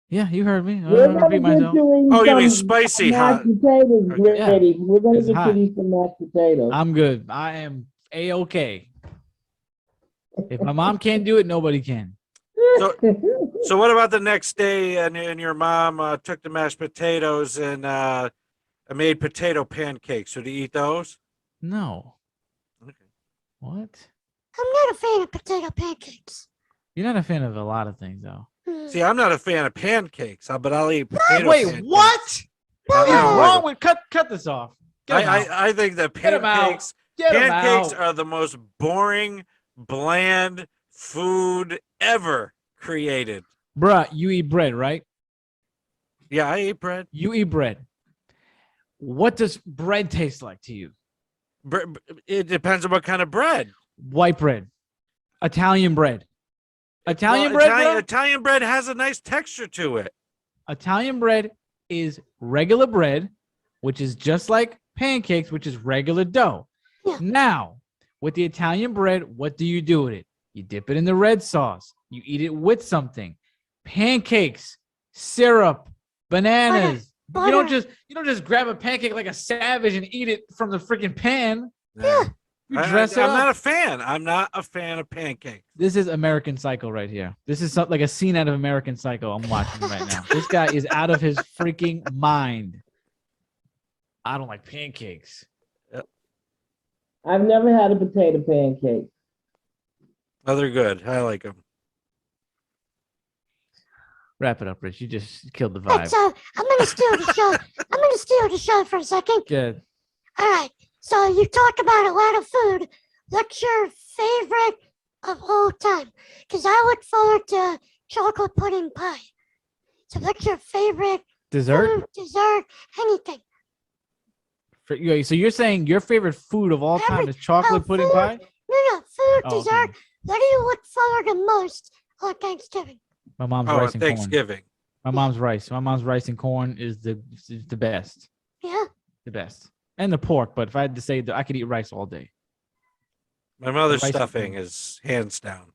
S2: Yeah, you heard me. I
S1: We're
S2: don't
S1: gonna
S2: repeat
S1: get
S2: myself.
S1: you
S3: Oh, you mean
S1: some
S3: spicy
S1: mashed
S3: hot?
S1: potatoes
S3: Okay.
S2: Yeah.
S1: ready. We're gonna
S2: It's
S1: get
S2: hot.
S1: you some mashed potatoes.
S2: I'm good. I am a-okay. If my mom can't do it, nobody can.
S3: So what about the next day and your mom took the mashed potatoes and made potato pancakes? Would you eat those?
S2: No.
S3: Okay.
S2: What?
S4: I'm not a fan of potato pancakes.
S2: You're not a fan of a lot of things, though.
S3: See, I'm not a fan of pancakes, but I'll eat potato
S2: Wait,
S3: pancakes.
S2: what? What is
S3: I don't
S2: wrong
S3: like
S2: with cut this off? Get 'em out.
S3: I think that
S2: Get 'em out.
S3: pancakes
S2: Get 'em
S3: pancakes
S2: out.
S3: are the most boring, bland food ever created.
S2: Bruh, you eat bread, right?
S3: Yeah, I eat bread.
S2: You eat bread. What does bread taste like to you?
S3: It depends on what kind of bread.
S2: White bread. Italian bread. Italian
S3: Well,
S2: bread,
S3: Italian,
S2: bro?
S3: Italian bread has a nice texture to it.
S2: Italian bread is regular bread, which is just like pancakes, which is regular dough.
S4: Yeah.
S2: Now, with the Italian bread, what do you do with it? You dip it in the red sauce. You eat it with something. Pancakes, syrup, bananas.
S4: Butter.
S2: You don't just grab a pancake like a savage and eat it from the freaking pan.
S3: Yeah.
S2: You dress it
S3: I'm
S2: up.
S3: not a fan. I'm not a fan of pancakes.
S2: This is American Psycho right here. This is like a scene out of American Psycho I'm watching right now. This guy is out of his freaking mind. I don't like pancakes.
S1: I've never had a potato pancake.
S3: Oh, they're good. I like them.
S2: Wrap it up, Rich. You just killed the vibe.
S4: Right, so I'm gonna steal the show. I'm gonna steal the show for a second.
S2: Good.
S4: All right. So you talk about a lot of food. What's your favorite of all time? Because I look forward to chocolate pudding pie. So what's your favorite
S2: Dessert?
S4: food, dessert, anything?
S2: So you're saying your favorite food of all time is chocolate pudding
S4: food.
S2: pie?
S4: No, food,
S2: Oh,
S4: dessert.
S2: okay.
S4: What do you look forward to most on Thanksgiving?
S2: My mom's
S3: Oh,
S2: rice and corn.
S3: Thanksgiving.
S2: My mom's rice. My mom's rice and corn is the best.
S4: Yeah.
S2: The best. And the pork, but if I had to say that I could eat rice all day.
S3: My mother's
S2: Rice and
S3: stuffing
S2: corn.
S3: is hands down.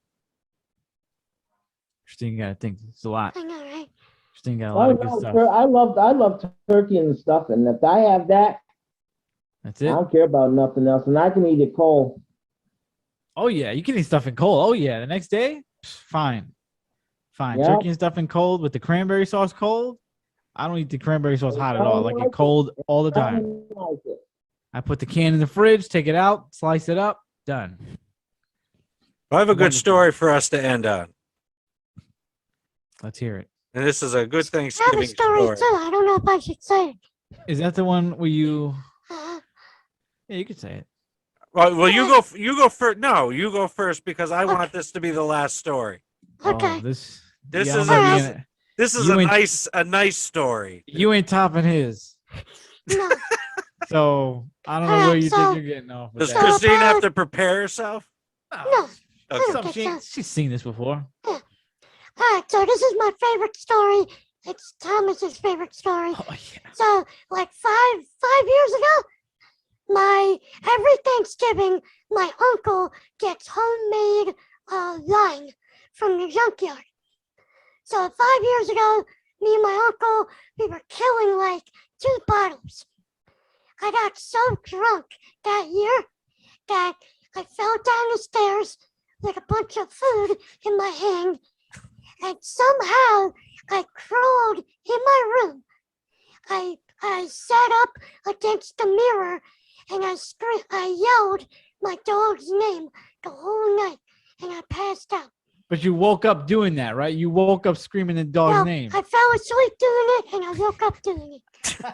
S2: Interesting, you gotta think. It's a lot.
S4: I know, right?
S2: Interesting, got a
S1: Oh,
S2: lot of good
S1: no,
S2: stuff.
S1: I love turkey and stuffing. If I have that,
S2: That's
S1: I
S2: it.
S1: don't care about nothing else, and I can eat it cold.
S2: Oh yeah, you can eat stuffing cold. Oh yeah, the next day, fine.
S1: Yeah.
S2: Turkey and stuffing cold with the cranberry sauce cold. I don't eat the cranberry sauce hot at all. I like it cold all the
S1: I
S2: time.
S1: don't like it.
S2: I put the can in the fridge, take it out, slice it up, done.
S3: I have a good
S2: Wonderful.
S3: story for us to end on.
S2: Let's hear it.
S3: And this is a good
S4: I have
S3: Thanksgiving
S4: a story
S3: story.
S4: too. I don't know if I should say it.
S2: Is that the one where you?
S4: Uh,
S2: Yeah, you could say it.
S3: Well, you go first. No, you go first because I want this to be the last story.
S4: okay.
S2: Oh, this
S3: This
S2: yeah,
S3: is
S2: I'm
S3: a-
S2: not being-
S3: This is
S2: You
S3: a
S2: ain't-
S3: nice story.
S2: You ain't topping his.
S4: No.
S2: So I don't know where you think you're getting off with
S3: Does
S2: that.
S3: Christine have to prepare herself?
S4: No.
S3: Okay.
S2: Some- she's seen this before.
S4: All right. So this is my favorite story. It's Thomas's favorite story.
S2: Oh yeah.
S4: So like five years ago, every Thanksgiving, my uncle gets homemade lime from the junkyard. So 5 years ago, me and my uncle, we were killing like 2 bottles. I got so drunk that year that I fell down the stairs with a bunch of food in my hand, and somehow I crawled in my room. I sat up against the mirror and I yelled my dog's name the whole night and I passed out.
S2: But you woke up doing that, right? You woke up screaming the dog's
S4: No,
S2: name.
S4: I fell asleep doing it and I woke up doing it.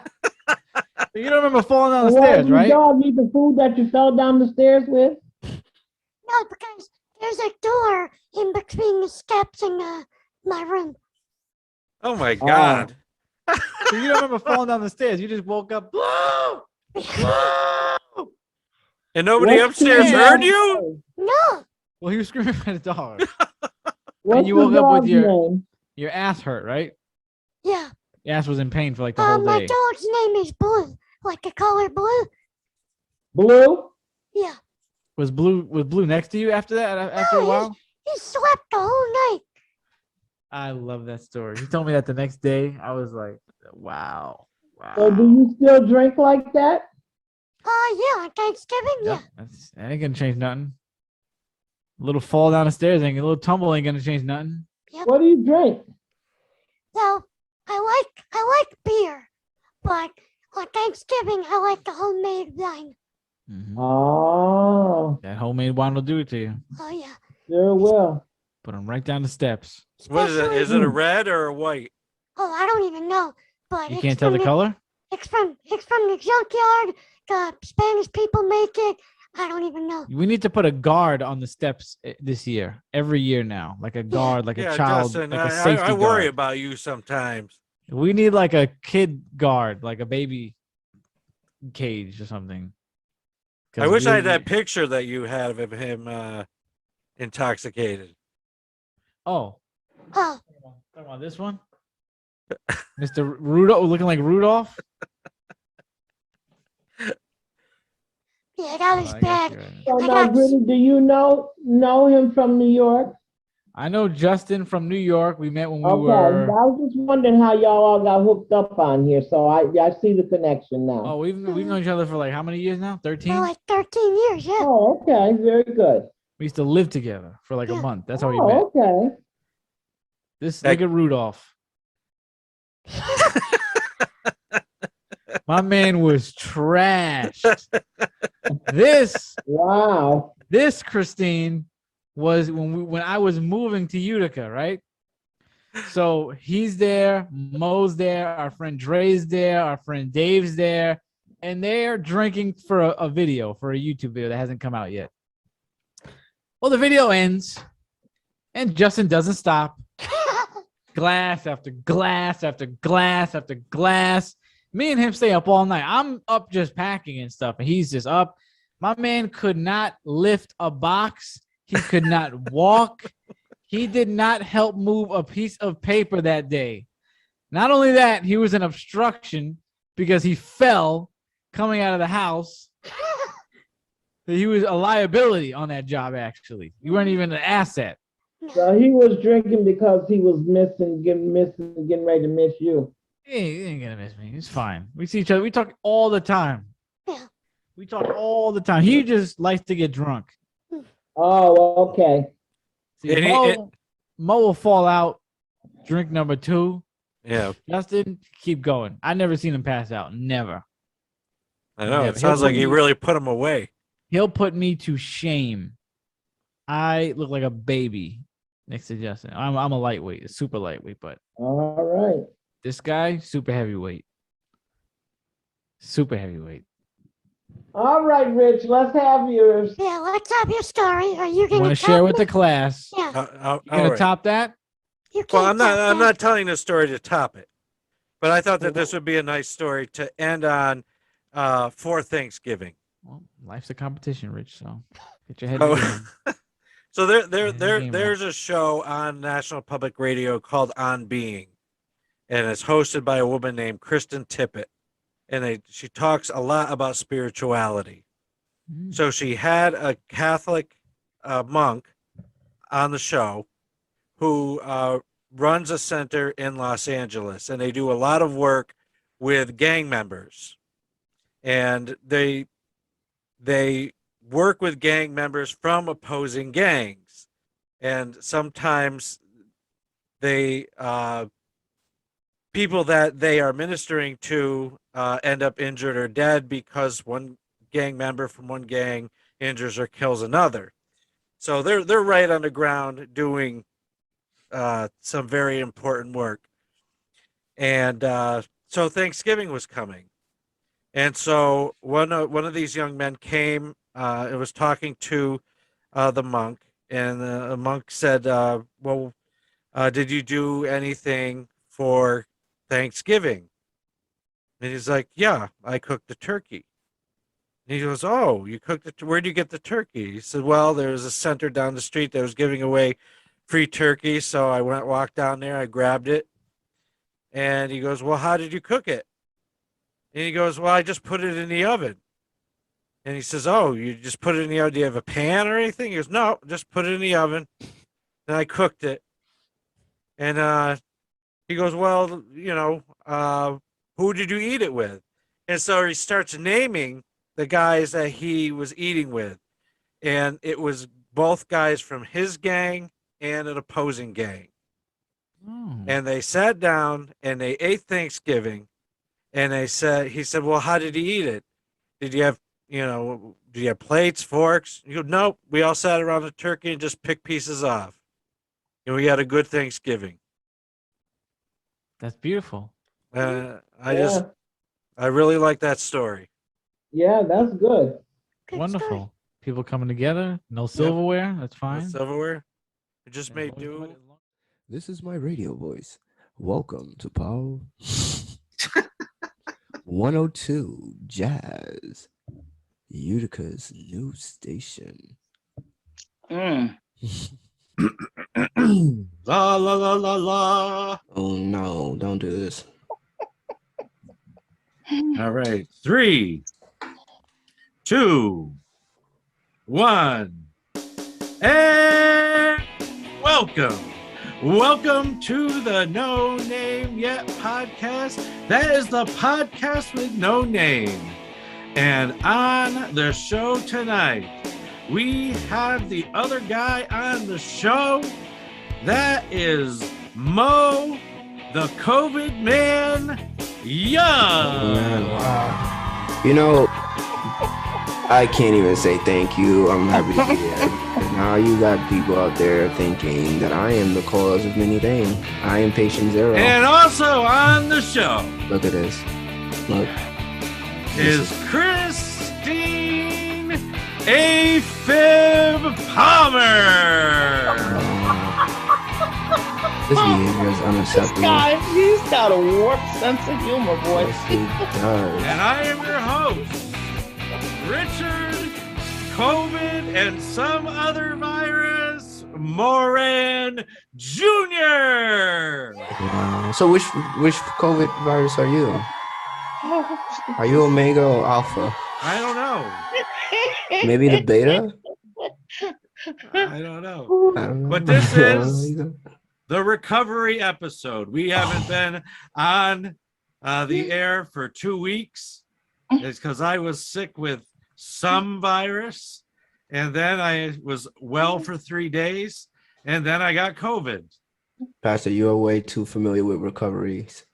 S2: You don't remember falling down the
S1: Why
S2: stairs,
S1: did your
S2: right?
S1: dog eat the food that you fell down the stairs with?
S4: No, because there's a door in between the steps and my room.
S3: Oh my God.
S2: So you don't remember falling down the stairs. You just woke up. Whoa! Whoa!
S3: And nobody
S1: What's
S3: upstairs
S1: the
S3: heard
S1: dog's
S3: you?
S1: name?
S4: No,
S2: Well, he was screaming at the dog.
S1: What's
S2: you
S1: the
S2: woke up with
S1: dog's
S2: your-
S1: name?
S2: Your ass hurt, right?
S4: yeah.
S2: Your ass was in pain for like the whole
S4: My
S2: day.
S4: dog's name is Blue, like the color blue.
S1: Blue?
S4: Yeah,
S2: Was Blue next to you after that? After a
S4: No,
S2: while?
S4: he slept the whole night.
S2: I love that story. He told me that the next day. I was like, wow.
S1: So do you still drink like that?
S4: Yeah, on Thanksgiving,
S2: Yep,
S4: yeah.
S2: that ain't gonna change nothing. A little fall down the stairs ain't a little tumble ain't gonna change nothing.
S1: What do you drink?
S4: Well, I like beer, but on Thanksgiving I like the homemade wine.
S2: Mhm.
S1: Oh,
S2: That homemade wine will do it to you.
S4: Oh yeah.
S1: sure will.
S2: Put them right down the steps.
S3: What is it?
S4: Especially-
S3: Is it a red or a white?
S4: Oh, I don't even know. But
S2: You
S4: it's
S2: can't tell
S4: from
S2: the color?
S4: It's from the junkyard. The Spanish people make it. I don't even know.
S2: We need to put a guard on the steps this year. Every year now. Like a guard, like
S3: Yeah,
S2: a child,
S3: Justin,
S2: like a
S3: I
S2: safety
S3: worry
S2: guard.
S3: about you sometimes.
S2: We need like a kid guard, like a baby cage or something.
S3: I wish I had that picture that you had of him intoxicated.
S2: Oh,
S4: Oh,
S2: talking about this one? Mr. Rudolph looking like Rudolph?
S4: yeah, that was
S2: Oh, I got
S4: bad.
S2: you right.
S1: So
S4: I
S1: now,
S4: got-
S1: Gritty, do you know him from New York?
S2: I know Justin from New York. We met when we
S1: Okay,
S2: were.
S1: I was just wondering how y'all all got hooked up on here. So I see the connection now.
S2: Oh, we've known each other for like how many years now? 13?
S4: For like 13 years, yeah.
S1: Oh, okay, very good.
S2: We used to live together for like a
S4: Yeah.
S2: month. That's how we met.
S1: Oh, okay.
S2: This
S3: That-
S2: look at Rudolph. My man was trashed.
S1: Wow.
S2: This Christine was when I was moving to Utica, right? So he's there, Mo's there, our friend Dre's there, our friend Dave's there, and they're drinking for a video, for a YouTube video that hasn't come out yet. Well, the video ends, and Justin doesn't stop. Glass after glass after glass after glass. Me and him stay up all night. I'm up just packing and stuff, and he's just up. My man could not lift a box. He could not walk. He did not help move a piece of paper that day. Not only that, he was an obstruction because he fell coming out of the house. He was a liability on that job, actually. You weren't even an asset.
S1: So he was drinking because he was getting ready to miss you.
S2: He ain't gonna miss me. It's fine. We see each other. We talk all the time.
S4: Yeah.
S2: We talk all the time. He just likes to get drunk.
S1: Oh, okay.
S2: See,
S3: And
S2: Mo will fall out, drink number 2.
S3: Yeah,
S2: Justin, keep going. I never seen him pass out. Never.
S3: I know.
S2: Yeah,
S3: It sounds
S2: he'll
S3: like he
S2: put-
S3: really put him away.
S2: He'll put me to shame. I look like a baby next to Justin. I'm a lightweight, a super lightweight, but
S1: All right.
S2: this guy, super heavyweight. Super heavyweight.
S1: All right, Rich, let's have yours.
S4: Yeah, let's have your story. Are you
S2: You
S4: gonna
S2: want to
S4: top
S2: share with the
S4: it?
S2: class?
S4: Yeah,
S2: You
S3: All
S2: gonna
S3: right.
S2: top that?
S4: you can't.
S3: Well, I'm
S4: top that.
S3: not telling the story to top it, but I thought that this would be a nice story to end on for Thanksgiving.
S2: Well, life's a competition, Rich. So get your head.
S3: Oh.
S2: in the game.
S3: So
S2: Yeah, game
S3: there's a show on National Public Radio called On Being, and it's hosted by a woman named Kristen Tippett, and she talks a lot about spirituality.
S2: Mm.
S3: So she had a Catholic monk on the show who runs a center in Los Angeles, and they do a lot of work with gang members, and they work with gang members from opposing gangs, and sometimes they people that they are ministering to end up injured or dead because one gang member from one gang injures or kills another. So they're right on the ground doing some very important work. And so Thanksgiving was coming. And so one of these young men came and was talking to the monk. And the monk said, well, did you do anything for Thanksgiving? And he's like, yeah, I cooked a turkey. And he goes, oh, you cooked it? Where'd you get the turkey? He said, well, there was a center down the street that was giving away free turkey. So I walked down there, I grabbed it. And he goes, well, how did you cook it? And he goes, well, I just put it in the oven. And he says, oh, you just put it in the oven? Do you have a pan or anything? He goes, no, just put it in the oven. And I cooked it. And he goes, well, who did you eat it with? And so he starts naming the guys that he was eating with. And it was both guys from his gang and an opposing gang.
S2: Oh.
S3: And they sat down and they ate Thanksgiving. And he said, well, how did he eat it? Did you have plates, forks? You go, nope. We all sat around the turkey and just picked pieces off. And we had a good Thanksgiving.
S2: That's beautiful.
S3: I really like that story.
S1: Yeah, that's good.
S4: Good
S2: Wonderful.
S4: story.
S2: People coming together. No silverware. That's fine.
S3: Silverware. We just
S2: As
S3: made
S2: long as
S3: do.
S2: money-
S5: This is my radio voice. Welcome to Paul 102 Jazz, Utica's new station.
S3: La la la la la.
S5: Oh no, don't do this.
S3: All right. 3, 2, 1. And welcome to the No Name Yet podcast. That is the podcast with no name. And on the show tonight, we have the other guy on the show. That is Mo, the COVID man, Young.
S5: Man, wow. You know, I can't even say thank you. I'm happy to be here. Now you got people out there thinking that I am the cause of many things. I am patient zero.
S3: And also on the show
S5: Look at this. Look.
S3: is Christine A-Fib Palmer.
S5: This behavior is
S1: This
S5: unacceptable.
S1: guy, he's got a warped sense of humor, boy.
S5: Yes, he does.
S3: And I am your host, Richard COVID and some other virus, Moran Jr.
S5: So which COVID virus are you? Are you Omega or Alpha?
S3: I don't know.
S5: Maybe the Beta?
S3: I don't know.
S5: I don't know.
S3: But this is the recovery episode. We haven't been on the air for 2 weeks. It's because I was sick with some virus, and then I was well for 3 days, and then I got COVID.
S5: Pastor, you are way too familiar with recoveries.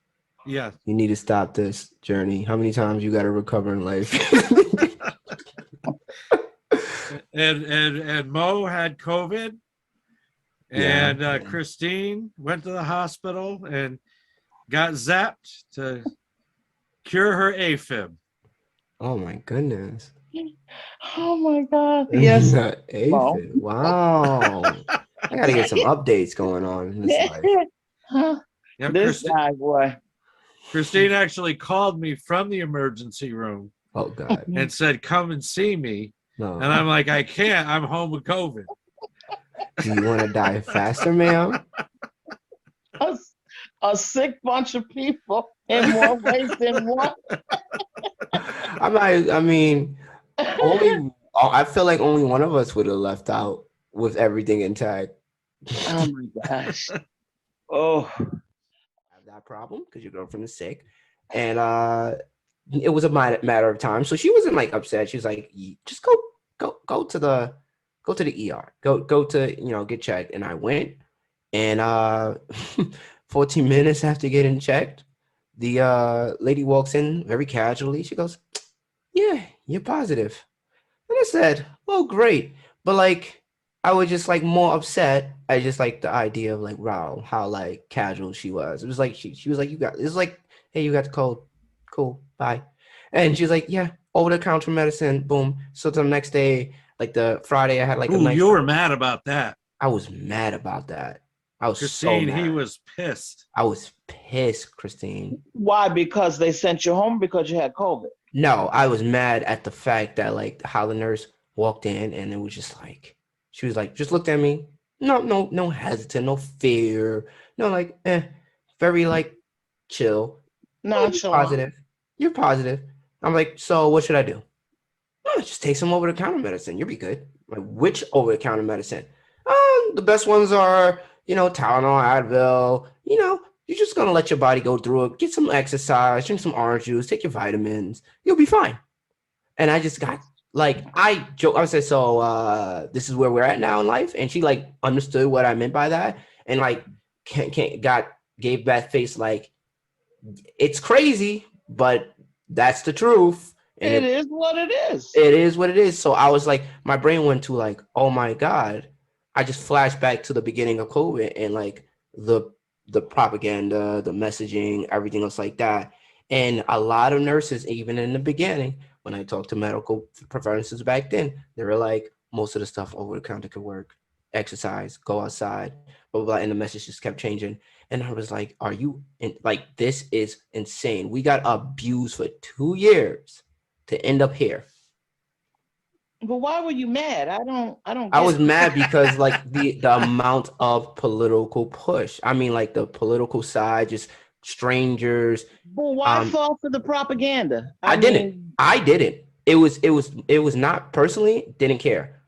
S3: Yeah.
S5: You need to stop this journey. How many times you got to recover in life?
S3: And Mo had COVID, and Christine went to the hospital and got zapped to cure her AFib.
S5: Oh my goodness.
S1: Oh my God. Yes.
S5: Aphid. Wow. I got to get some updates going on in this life.
S3: Yeah,
S1: This guy, boy.
S3: Christine actually called me from the emergency room
S5: Oh God.
S3: and said, come and see me.
S5: No.
S3: And I'm like, I can't. I'm home with COVID.
S5: Do you want to die faster, ma'am?
S1: A sick bunch of people in more ways than one.
S5: I feel like only one of us would have left out with everything intact.
S1: Oh my gosh. Oh.
S5: Have that problem because your girlfriend is sick, and it was a matter of time. So she wasn't like upset. She was like, just go to the ER, go to get checked. And I went, and 14 minutes after getting checked, the lady walks in very casually. She goes, "Yeah, you're positive." And I said, "Oh, great." But like, I was just like more upset. I just like the idea of like, wow, how like casual she was. It was like she was like, it's like, "Hey, you got the cold. Cool, bye." And she's like, "Yeah, over the counter medicine, boom." So the next day, like the Friday, I had like a
S3: Ooh,
S5: nice.
S3: you were mad about that.
S5: I was mad about that. I was so
S3: Christine,
S5: mad.
S3: he was pissed.
S5: I was pissed, Christine.
S1: Why? Because they sent you home because you had COVID.
S5: No, I was mad at the fact that like how the nurse walked in and it was just like she was like just looked at me. No hesitant, no fear, no like very like chill. "Oh, you're
S1: Nonchalant.
S5: positive. You're positive." I'm like, "So what should I do?" "Oh, just take some over the counter medicine. You'll be good." Like, which over the counter medicine? The best ones are, Tylenol, Advil. You're just gonna let your body go through it. Get some exercise, drink some orange juice, take your vitamins. You'll be fine. And I just got like I joke. I said, "So this is where we're at now in life," and she like understood what I meant by that, and like gave that face like it's crazy, but that's the truth. And
S1: It is what it is.
S5: it is what it is. So I was like, my brain went to like, oh my God. I just flashed back to the beginning of COVID and like the propaganda, the messaging, everything else like that. And a lot of nurses, even in the beginning, when I talked to medical professors back then, they were like, most of the stuff over the counter could work. Exercise, go outside, blah, blah, blah. And the message just kept changing. And I was like, are you like, this is insane. We got abused for 2 years to end up here.
S1: But why were you mad? I don't.
S5: I was mad because like the amount of political push. I mean, like the political side, just strangers.
S1: But why fall for the propaganda?
S5: I didn't. It was not personally. Didn't care.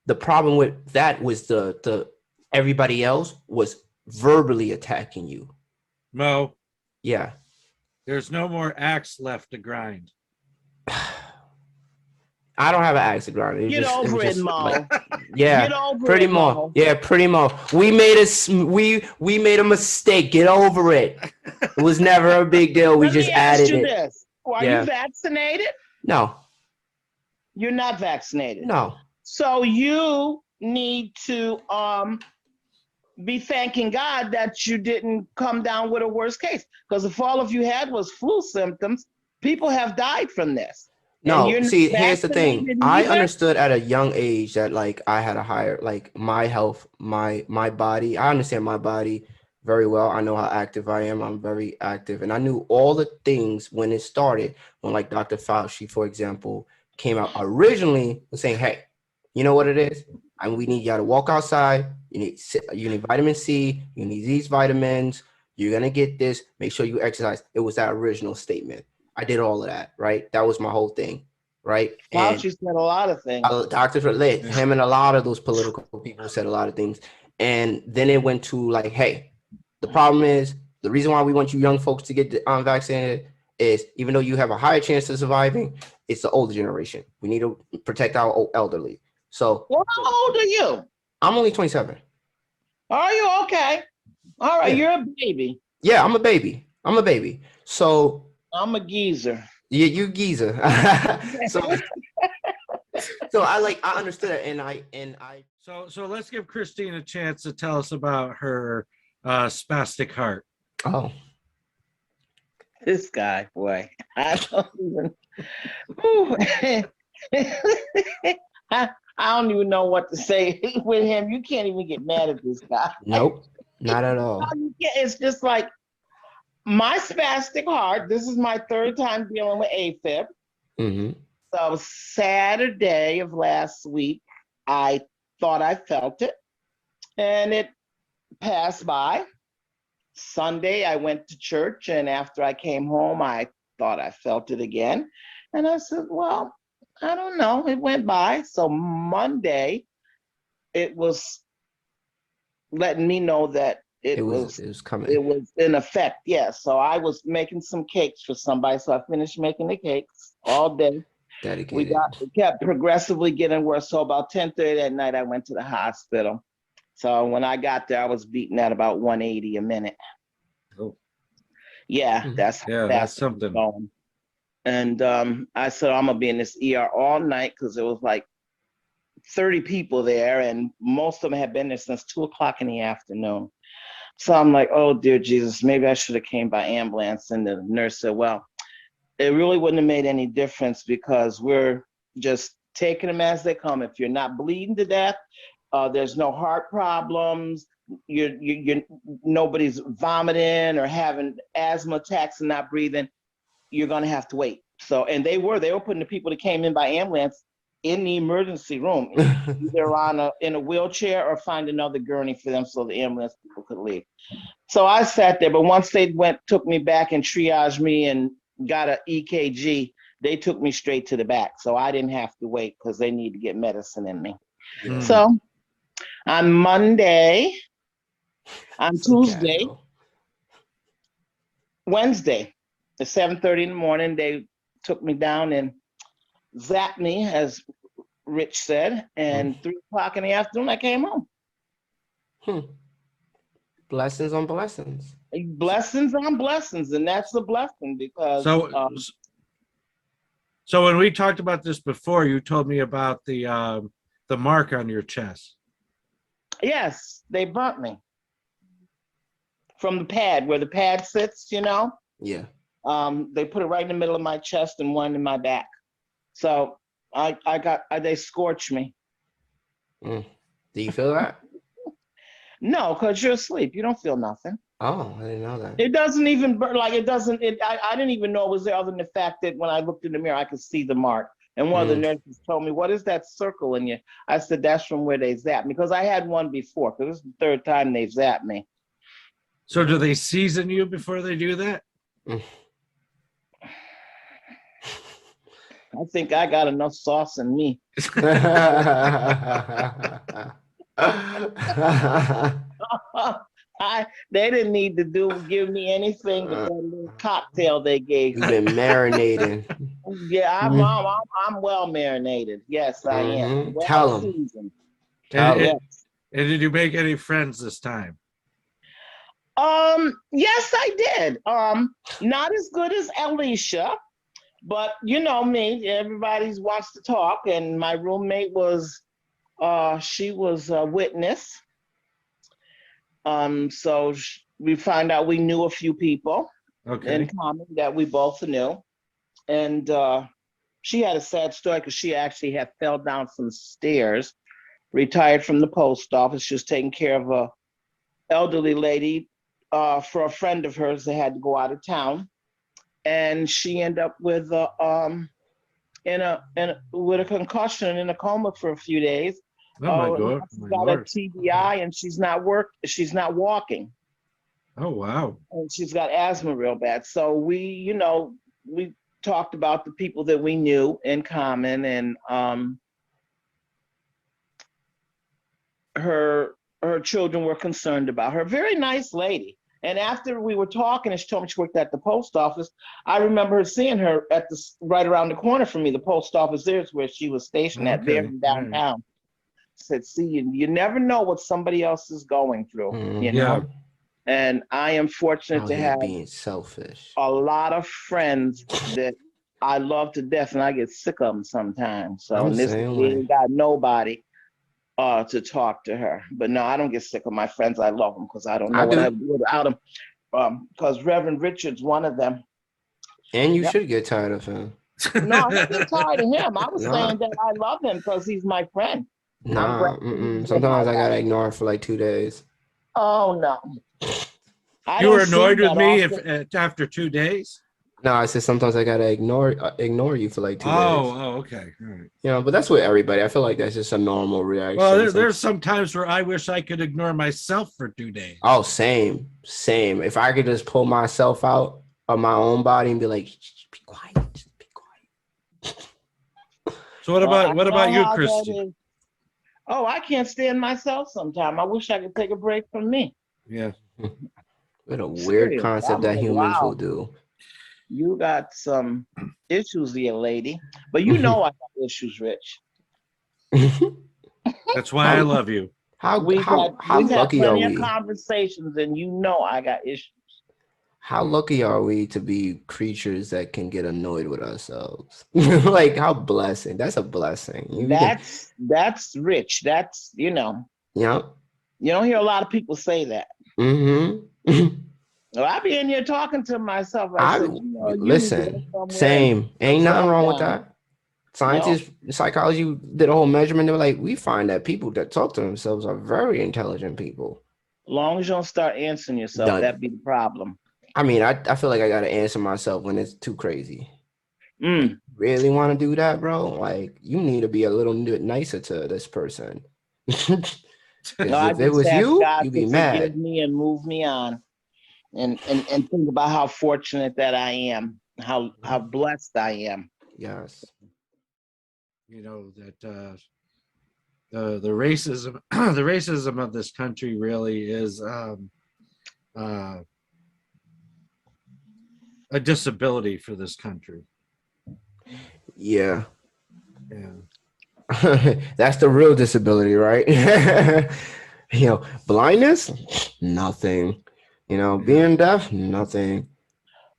S5: The problem with that was the everybody else was verbally attacking you.
S3: Mo,
S5: Yeah.
S3: there's no more axe left to grind.
S5: I don't have an axe to grind.
S1: Get over it, Mo.
S5: like, yeah,
S1: Get over
S5: pretty
S1: it,
S5: much.
S1: Mo.
S5: Yeah, pretty much. We made a mistake. Get over it. It was never a big deal. We
S1: Let
S5: just
S1: me ask
S5: added
S1: you
S5: it.
S1: this. Are
S5: Yeah.
S1: you vaccinated?
S5: No,
S1: You're not vaccinated.
S5: no.
S1: So you need to be thanking God that you didn't come down with a worse case. Because if all of you had was flu symptoms, people have died from this. And you're
S5: No,
S1: not
S5: see, here's the thing.
S1: vaccinated
S5: I
S1: either?
S5: understood at a young age that like I had a higher like my health, my body. I understand my body very well. I know how active I am. I'm very active. And I knew all the things when it started, when like Dr. Fauci, for example, came out originally saying, "Hey, you know what it is? And we need y'all to walk outside. You need vitamin C, you need these vitamins, you're gonna get this, make sure you exercise." It was that original statement. I did all of that, right? That was my whole thing, right? And
S1: Fauci said a lot of things.
S5: Dr. Him and a lot of those political people said a lot of things. And then it went to like, hey, the problem is the reason why we want you young folks to get vaccinated is even though you have a higher chance of surviving, it's the older generation. We need to protect our elderly. So
S1: Well, how old are you?
S5: I'm only 27.
S1: Are you okay? All right,
S5: Yeah.
S1: you're a baby.
S5: Yeah, I'm a baby. So
S1: I'm a geezer.
S5: yeah, you geezer. so I understood it, and I.
S3: So let's give Christine a chance to tell us about her spastic heart.
S5: Oh,
S1: This guy, boy, I don't even. Ooh. I don't even know what to say with him. You can't even get mad at this guy.
S5: nope, not at all.
S1: It's just like my spastic heart. This is my third time dealing with AFib.
S5: Mm-hmm.
S1: So Saturday of last week, I thought I felt it, and it passed by. Sunday, I went to church, and after I came home, I thought I felt it again. And I said, well, I don't know. It went by. So Monday, it was letting me know that it was
S5: coming.
S1: it was in effect. Yeah. So I was making some cakes for somebody. So I finished making the cakes all day.
S5: Dedicated.
S1: It kept progressively getting worse. So about 10:30 at night, I went to the hospital. So when I got there, I was beating at about 180 a minute.
S3: Oh.
S6: Yeah,
S5: Mhm.
S6: that's
S3: Yeah, that's something.
S6: going. And I said I'm gonna be in this ER all night because there was like 30 people there, and most of them had been there since 2 o'clock in the afternoon. So I'm like, oh dear Jesus, maybe I should have came by ambulance. And the nurse said, well, it really wouldn't have made any difference because we're just taking them as they come. If you're not bleeding to death, there's no heart problems. You're nobody's vomiting or having asthma attacks and not breathing. You're gonna have to wait. So, and they were putting the people that came in by ambulance in the emergency room, either in a wheelchair or find another gurney for them so the ambulance people could leave. So I sat there, but once they took me back and triaged me and got an EKG, they took me straight to the back. So I didn't have to wait because they need to get medicine in me.
S3: Mm.
S6: So on Monday, on Tuesday,
S5: casual.
S6: Wednesday, at 7:30 in the morning, they took me down and zapped me, as Rich said, and 3 o'clock in the afternoon, I came home.
S5: Blessings on blessings.
S6: Blessings on blessings, and that's a blessing because
S3: So when we talked about this before, you told me about the mark on your chest.
S6: yes, they burnt me from the pad where the pad sits,
S5: Yeah.
S6: They put it right in the middle of my chest and one in my back. So they scorched me.
S5: Do you feel that?
S6: No, because you're asleep. You don't feel nothing.
S5: Oh, I didn't know that.
S6: It doesn't even burn. Like it doesn't. I didn't even know it was there, other than the fact that when I looked in the mirror, I could see the mark. And one of the nurses told me, "What is that circle in you?" I said, "That's from where they zapped me," because I had one before. Because this is the third time they've zapped me.
S3: So do they season you before they do that?
S6: I think I got enough sauce in me. They didn't need to give me anything but that little cocktail they gave
S5: You've
S6: me.
S5: been marinating.
S6: Yeah, I'm well marinated. Yes, I am. Well
S5: Tell 'em.
S6: seasoned.
S3: And did you make any friends this time?
S6: Yes, I did. Not as good as Alicia, but you know me, everybody wants to talk, and my roommate was she was a witness. So we find out we knew a few people
S3: Okay.
S6: in common that we both knew. And she had a sad story because she actually had fell down some stairs, retired from the post office. She was taking care of a elderly lady for a friend of hers that had to go out of town. And she ended up with with a concussion in a coma for a few days.
S3: Oh my God.
S6: She's
S3: My
S6: got
S3: Lord.
S6: a TBI and she's not walking.
S3: Oh wow.
S6: And she's got asthma real bad. So we talked about the people that we knew in common, and her children were concerned about her. Very nice lady. And after we were talking and she told me she worked at the post office, I remember her seeing her at right around the corner from me. The post office there is where she was stationed at there in downtown. Said, see, you never know what somebody else is going through, you know. And I am fortunate to have
S5: being selfish.
S6: a lot of friends that I love to death, and I get sick of them sometimes. So in this we ain't got nobody to talk to her. But no, I don't get sick of my friends. I love them because I don't know what I would do without them. Because Reverend Richard's one of them.
S5: And you should get tired of him.
S6: No, I didn't get tired of him. I was saying that I love him because he's my friend.
S5: Nah, sometimes I gotta ignore it for like 2 days.
S6: Oh no.
S3: You were annoyed with me after 2 days?
S5: No, I said sometimes I gotta ignore you for like 2 days.
S3: Oh, okay. All right.
S5: You know, but that's with everybody. I feel like that's just a normal reaction.
S3: Well, there's some times where I wish I could ignore myself for 2 days.
S5: Oh, same. If I could just pull myself out of my own body and be like, be quiet, just be quiet.
S3: So what about you, Christy?
S6: Oh, I can't stand myself sometimes. I wish I could take a break from me.
S3: Yeah.
S5: What a weird concept that humans will do.
S6: You got some issues here, lady. But you know I got issues, Rich.
S3: That's why I love you.
S5: How
S6: We've
S5: lucky
S6: had
S5: are
S6: plenty
S5: we?
S6: of conversations, and you know I got issues.
S5: how lucky are we to be creatures that can get annoyed with ourselves? Like how blessing. That's a blessing.
S6: That's rich. That's,
S5: Yeah.
S6: you don't hear a lot of people say that.
S5: Mm-hmm.
S6: Well, I be in here talking to myself. I said, you need to go
S5: Listen,
S6: somewhere
S5: same. Ain't nothing
S6: calm
S5: wrong with
S6: down.
S5: that. Scientists, psychology did a whole measurement. They were like, we find that people that talk to themselves are very intelligent people.
S6: As long as you don't start answering yourself,
S5: Done.
S6: that'd be the problem.
S5: I mean, I feel like I gotta answer myself when it's too crazy.
S6: Mm.
S5: Really want to do that, bro? Like, you need to be a little bit nicer to this person. 'Cause
S6: No, I
S5: if it
S6: just
S5: was
S6: ask
S5: you,
S6: God
S5: you'd
S6: to
S5: be
S6: forgive
S5: mad.
S6: me and move me on, and think about how fortunate that I am, how blessed I am.
S5: Yes.
S3: You know that the racism the racism of this country really is a disability for this country.
S5: Yeah.
S3: Yeah.
S5: That's the real disability, right? Blindness, nothing. Being deaf, nothing.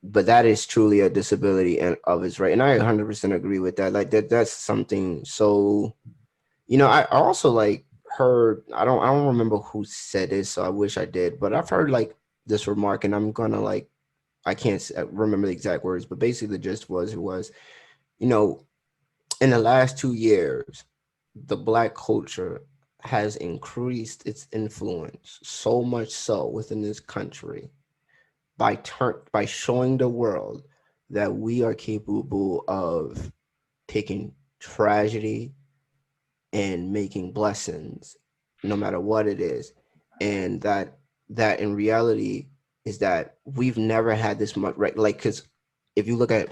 S5: But that is truly a disability and of its right. And I 100% agree with that. Like that's something so, I also like heard, I don't remember who said this, so I wish I did, but I've heard like this remark, and I'm gonna like, I can't remember the exact words, but basically the gist was, in the last 2 years, the Black culture has increased its influence so much so within this country by showing the world that we are capable of taking tragedy and making blessings, no matter what it is, and that in reality is that we've never had this much, right? Like, because if you look at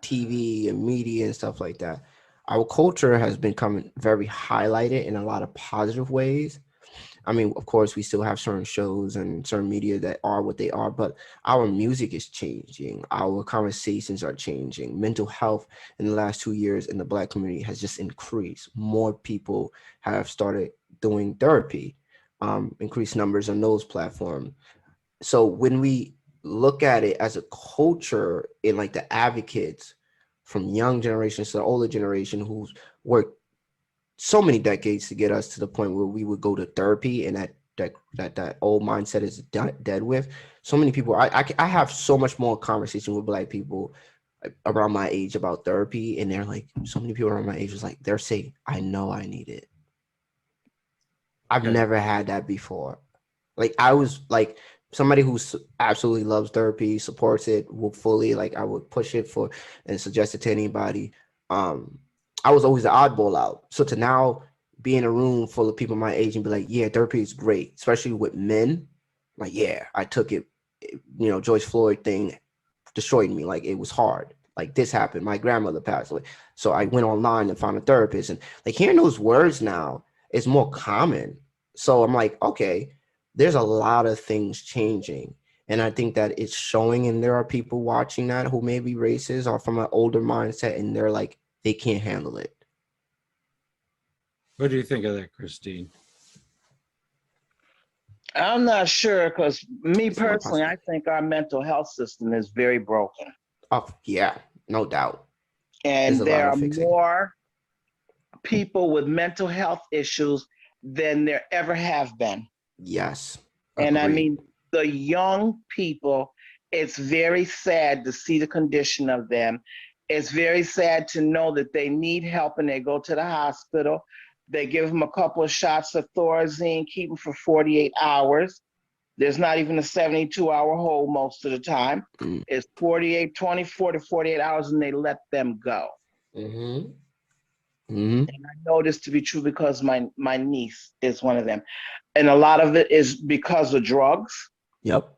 S5: TV and media and stuff like that, our culture has become very highlighted in a lot of positive ways. I mean, of course, we still have certain shows and certain media that are what they are, but our music is changing. Our conversations are changing. Mental health in the last 2 years in the Black community has just increased. More people have started doing therapy, increased numbers on those platforms. So when we look at it as a culture in like the advocates from young generations to the older generation who's worked so many decades to get us to the point where we would go to therapy, and that old mindset is dead with so many people. I have so much more conversation with Black people around my age about therapy, and they're like, so many people around my age was like, they're saying, I know I need it. I've never had that before. Like, I was like somebody who absolutely loves therapy, supports it, will fully, like, I would push it for and suggest it to anybody. I was always the oddball out. So to now be in a room full of people my age and be like, yeah, therapy is great, especially with men. Like, yeah, I took it. George Floyd thing destroyed me. Like, it was hard. Like, this happened. My grandmother passed away. So I went online and found a therapist. And like, hearing those words now is more common. So I'm like, okay, there's a lot of things changing. And I think that it's showing, and there are people watching that who may be racist or from an older mindset, and they're like, they can't handle it.
S3: What do you think of that, Christine?
S6: I'm not sure, because me personally, I think our mental health system is very broken.
S5: Oh, yeah, no doubt.
S6: And there are more people with mental health issues than there ever have been.
S5: Yes.
S6: And I mean, the young people, it's very sad to see the condition of them. It's very sad to know that they need help and they go to the hospital. They give them a couple of shots of Thorazine, keep them for 48 hours. There's not even a 72-hour hold most of the time. It's 24 to 48 hours, and they let them go.
S5: Mm-hmm.
S6: And I know this to be true because my niece is one of them. And a lot of it is because of drugs.
S5: Yep.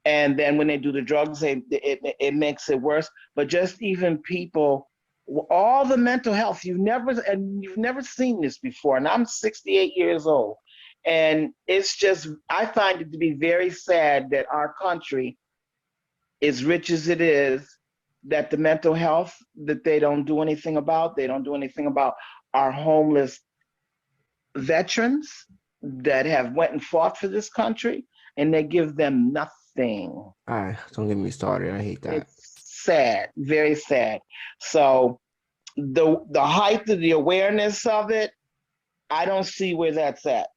S6: And then when they do the drugs, it makes it worse. But just even people, all the mental health, you've never seen this before. And I'm 68 years old. And it's just, I find it to be very sad that our country, as rich as it is, that the mental health, that they don't do anything about. They don't do anything about our homeless veterans that have went and fought for this country, and they give them nothing. thing.
S5: All right, don't get me started. I hate that.
S6: It's sad, very sad. So the height of the awareness of it, I don't see where that's at.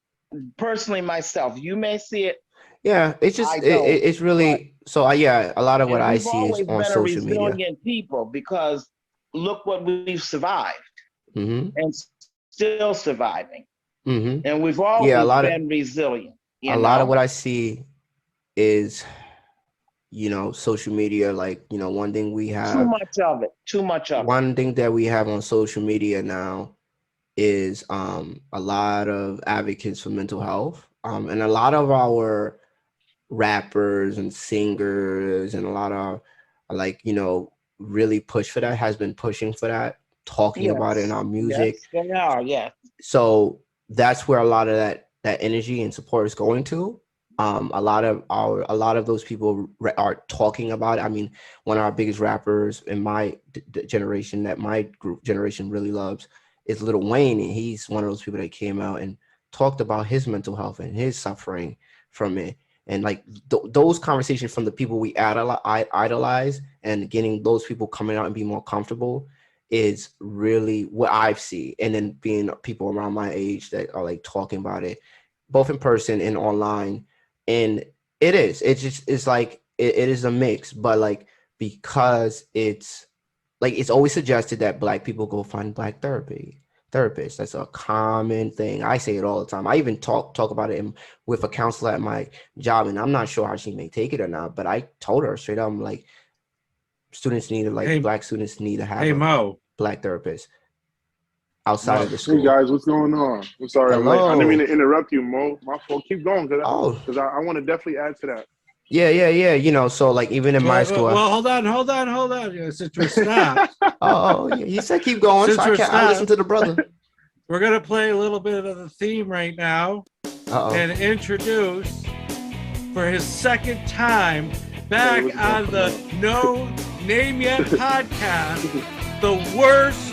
S6: Personally, myself, you may see it.
S5: Yeah, it's just
S6: I don't,
S5: it's really so. Yeah, a lot of what
S6: And
S5: I
S6: we've
S5: see
S6: always
S5: is on
S6: been a
S5: social media.
S6: resilient people because look what we've survived
S5: Mm-hmm.
S6: and still surviving.
S5: Mm-hmm.
S6: And we've always
S5: Yeah, a lot of-
S6: been resilient.
S5: A lot of what I see is, social media. Like, one thing we have.
S6: Too much of it. Too much of it.
S5: One thing that we have on social media now is a lot of advocates for mental health, and a lot of our rappers and singers and a lot of really push for that, has been pushing for that, talking about it in our music.
S6: Yes, they are, yes.
S5: So that's where a lot of that energy and support is going to. A lot of those people are talking about it. I mean, one of our biggest rappers in my generation, that my group generation really loves, is Lil Wayne, and he's one of those people that came out and talked about his mental health and his suffering from it. And like those conversations from the people we idolize, and getting those people coming out and be more comfortable is really what I've seen. And then being people around my age that are like talking about it, both in person and online. And it's a mix, but like, because it's always suggested that Black people go find Black therapists. That's a common thing. I say it all the time. I even talk about it with a counselor at my job, and I'm not sure how she may take it or not, but I told her straight up, I'm like, Black students need to have a Black therapist outside of the school.
S7: Hey guys, what's going on? I'm sorry, I'm late. I didn't mean to interrupt you, Mo. My fault. Keep going, because I want to definitely add to that.
S5: Yeah. So like, even in my school.
S3: Well, hold on. Since we're stopped.
S5: He said keep going. So I listen to the brother.
S3: We're gonna play a little bit of the theme right now and introduce, for his second time back on the No Name Yet podcast, the worst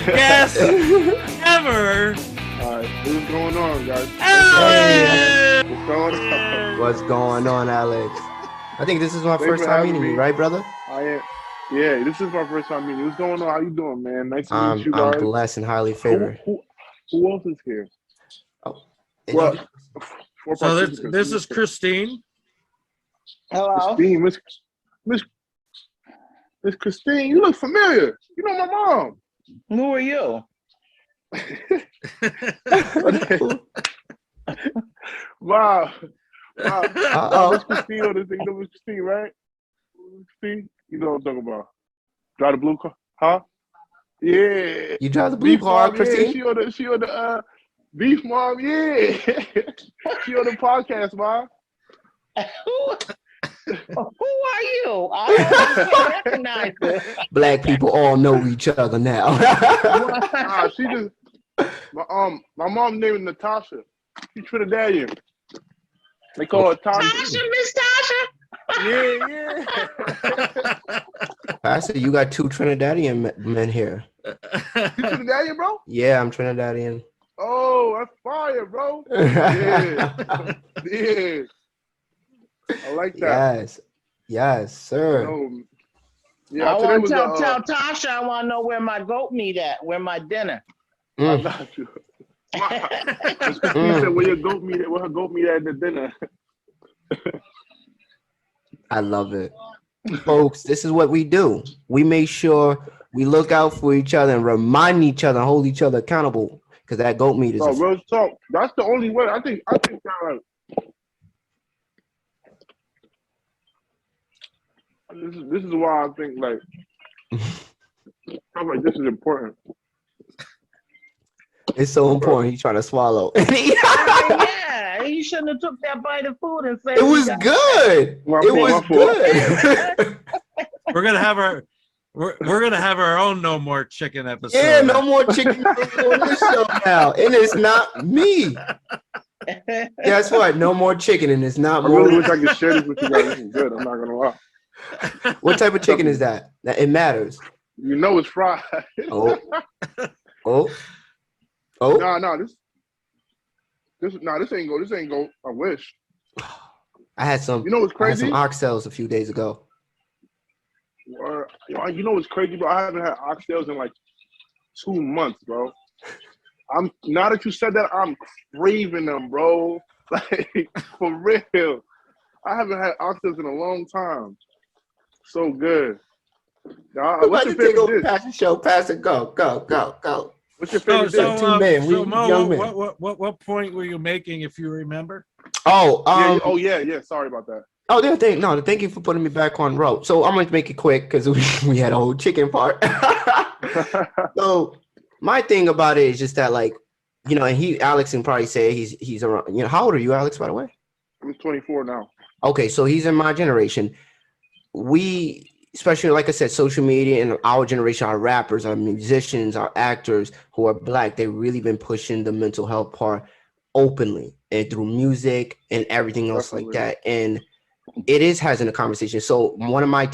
S3: guest ever.
S7: All right, what's going on, guys?
S3: Alex!
S7: What's going on?
S5: What's going on, Alex? I think this is my first time meeting you, right, brother?
S7: I am. Yeah, this is my first time meeting you. What's going on? How you doing, man? Nice to meet you guys.
S5: I'm blessed and highly favored.
S7: Who else is here?
S5: Well,
S3: so this is Christine.
S6: Hello.
S7: Christine, Miss Christine, you look familiar. You know my mom.
S6: Who are you?
S7: Wow. Miss Christine on this thing. You know Miss Christine, right? Christine, you know what I'm talking about. Drive the blue car, huh? Yeah.
S5: You drive the blue car, Christine?
S7: Yeah, she on the Beef Mom, yeah. She on the podcast, Mom.
S6: Who are you? I don't recognize you.
S5: Black people all know each other now.
S7: She just my mom named Natasha. She's Trinidadian. They call her Tasha.
S6: Miss Tasha.
S7: Yeah.
S5: Pastor, you got two Trinidadian men here.
S7: You Trinidadian, bro?
S5: Yeah, I'm Trinidadian.
S7: Oh, that's fire, bro. Yeah. Yeah. I like that.
S5: Yes, sir.
S7: Yeah,
S6: I want to tell Tasha I want to know where my goat meat at, where my dinner.
S7: I got you. Miss Christine said, where her goat meat at the dinner.
S5: I love it. Folks, this is what we do. We make sure we look out for each other and remind each other and hold each other accountable, because that goat meat is
S7: real talk. That's the only way. I think that this is why I think like stuff like this is important.
S5: It's so important. He's trying to swallow.
S6: Yeah, you shouldn't have took that bite of food and said
S5: it was good. It was good.
S3: We're gonna have our own No More Chicken episode.
S5: Yeah, no more chicken on this show now, and it's not me. Guess what? No more chicken, and it's not more.
S7: I really wish I could share this with you guys. This is good. I'm not gonna lie.
S5: What type of chicken is that? It matters.
S7: You know it's fried.
S5: Oh.
S7: No, this ain't go. I wish.
S5: I had some.
S7: You know what's
S5: I had some
S7: crazy?
S5: oxtails a few days ago.
S7: You know what's crazy, bro? I haven't had oxtails in like 2 months, bro. I'm now that you said that, I'm craving them, bro. Like for real. I haven't had oxtails in a long time. So good.
S5: We're
S7: What's
S5: about
S7: your
S5: to take
S7: favorite
S5: over
S7: dish?
S5: past the show. Pass it. Go.
S7: What's your
S3: So,
S7: favorite
S3: so,
S7: dish?
S5: Two men,
S3: so
S5: we
S3: Mo,
S5: young men.
S3: what point were you making, if you remember?
S7: Yeah. Sorry about that.
S5: Thank you for putting me back on road. So I'm going to make it quick because we had a whole chicken part. So my thing about it is just that, like, you know, and Alex can probably say he's around, you know, how old are you, Alex, by the way?
S7: I'm 24 now.
S5: Okay, so he's in my generation. We, especially like I said, social media and our generation, our rappers, our musicians, our actors who are Black, they've really been pushing the mental health part openly and through music and everything else like that. And it is having a conversation. So one of my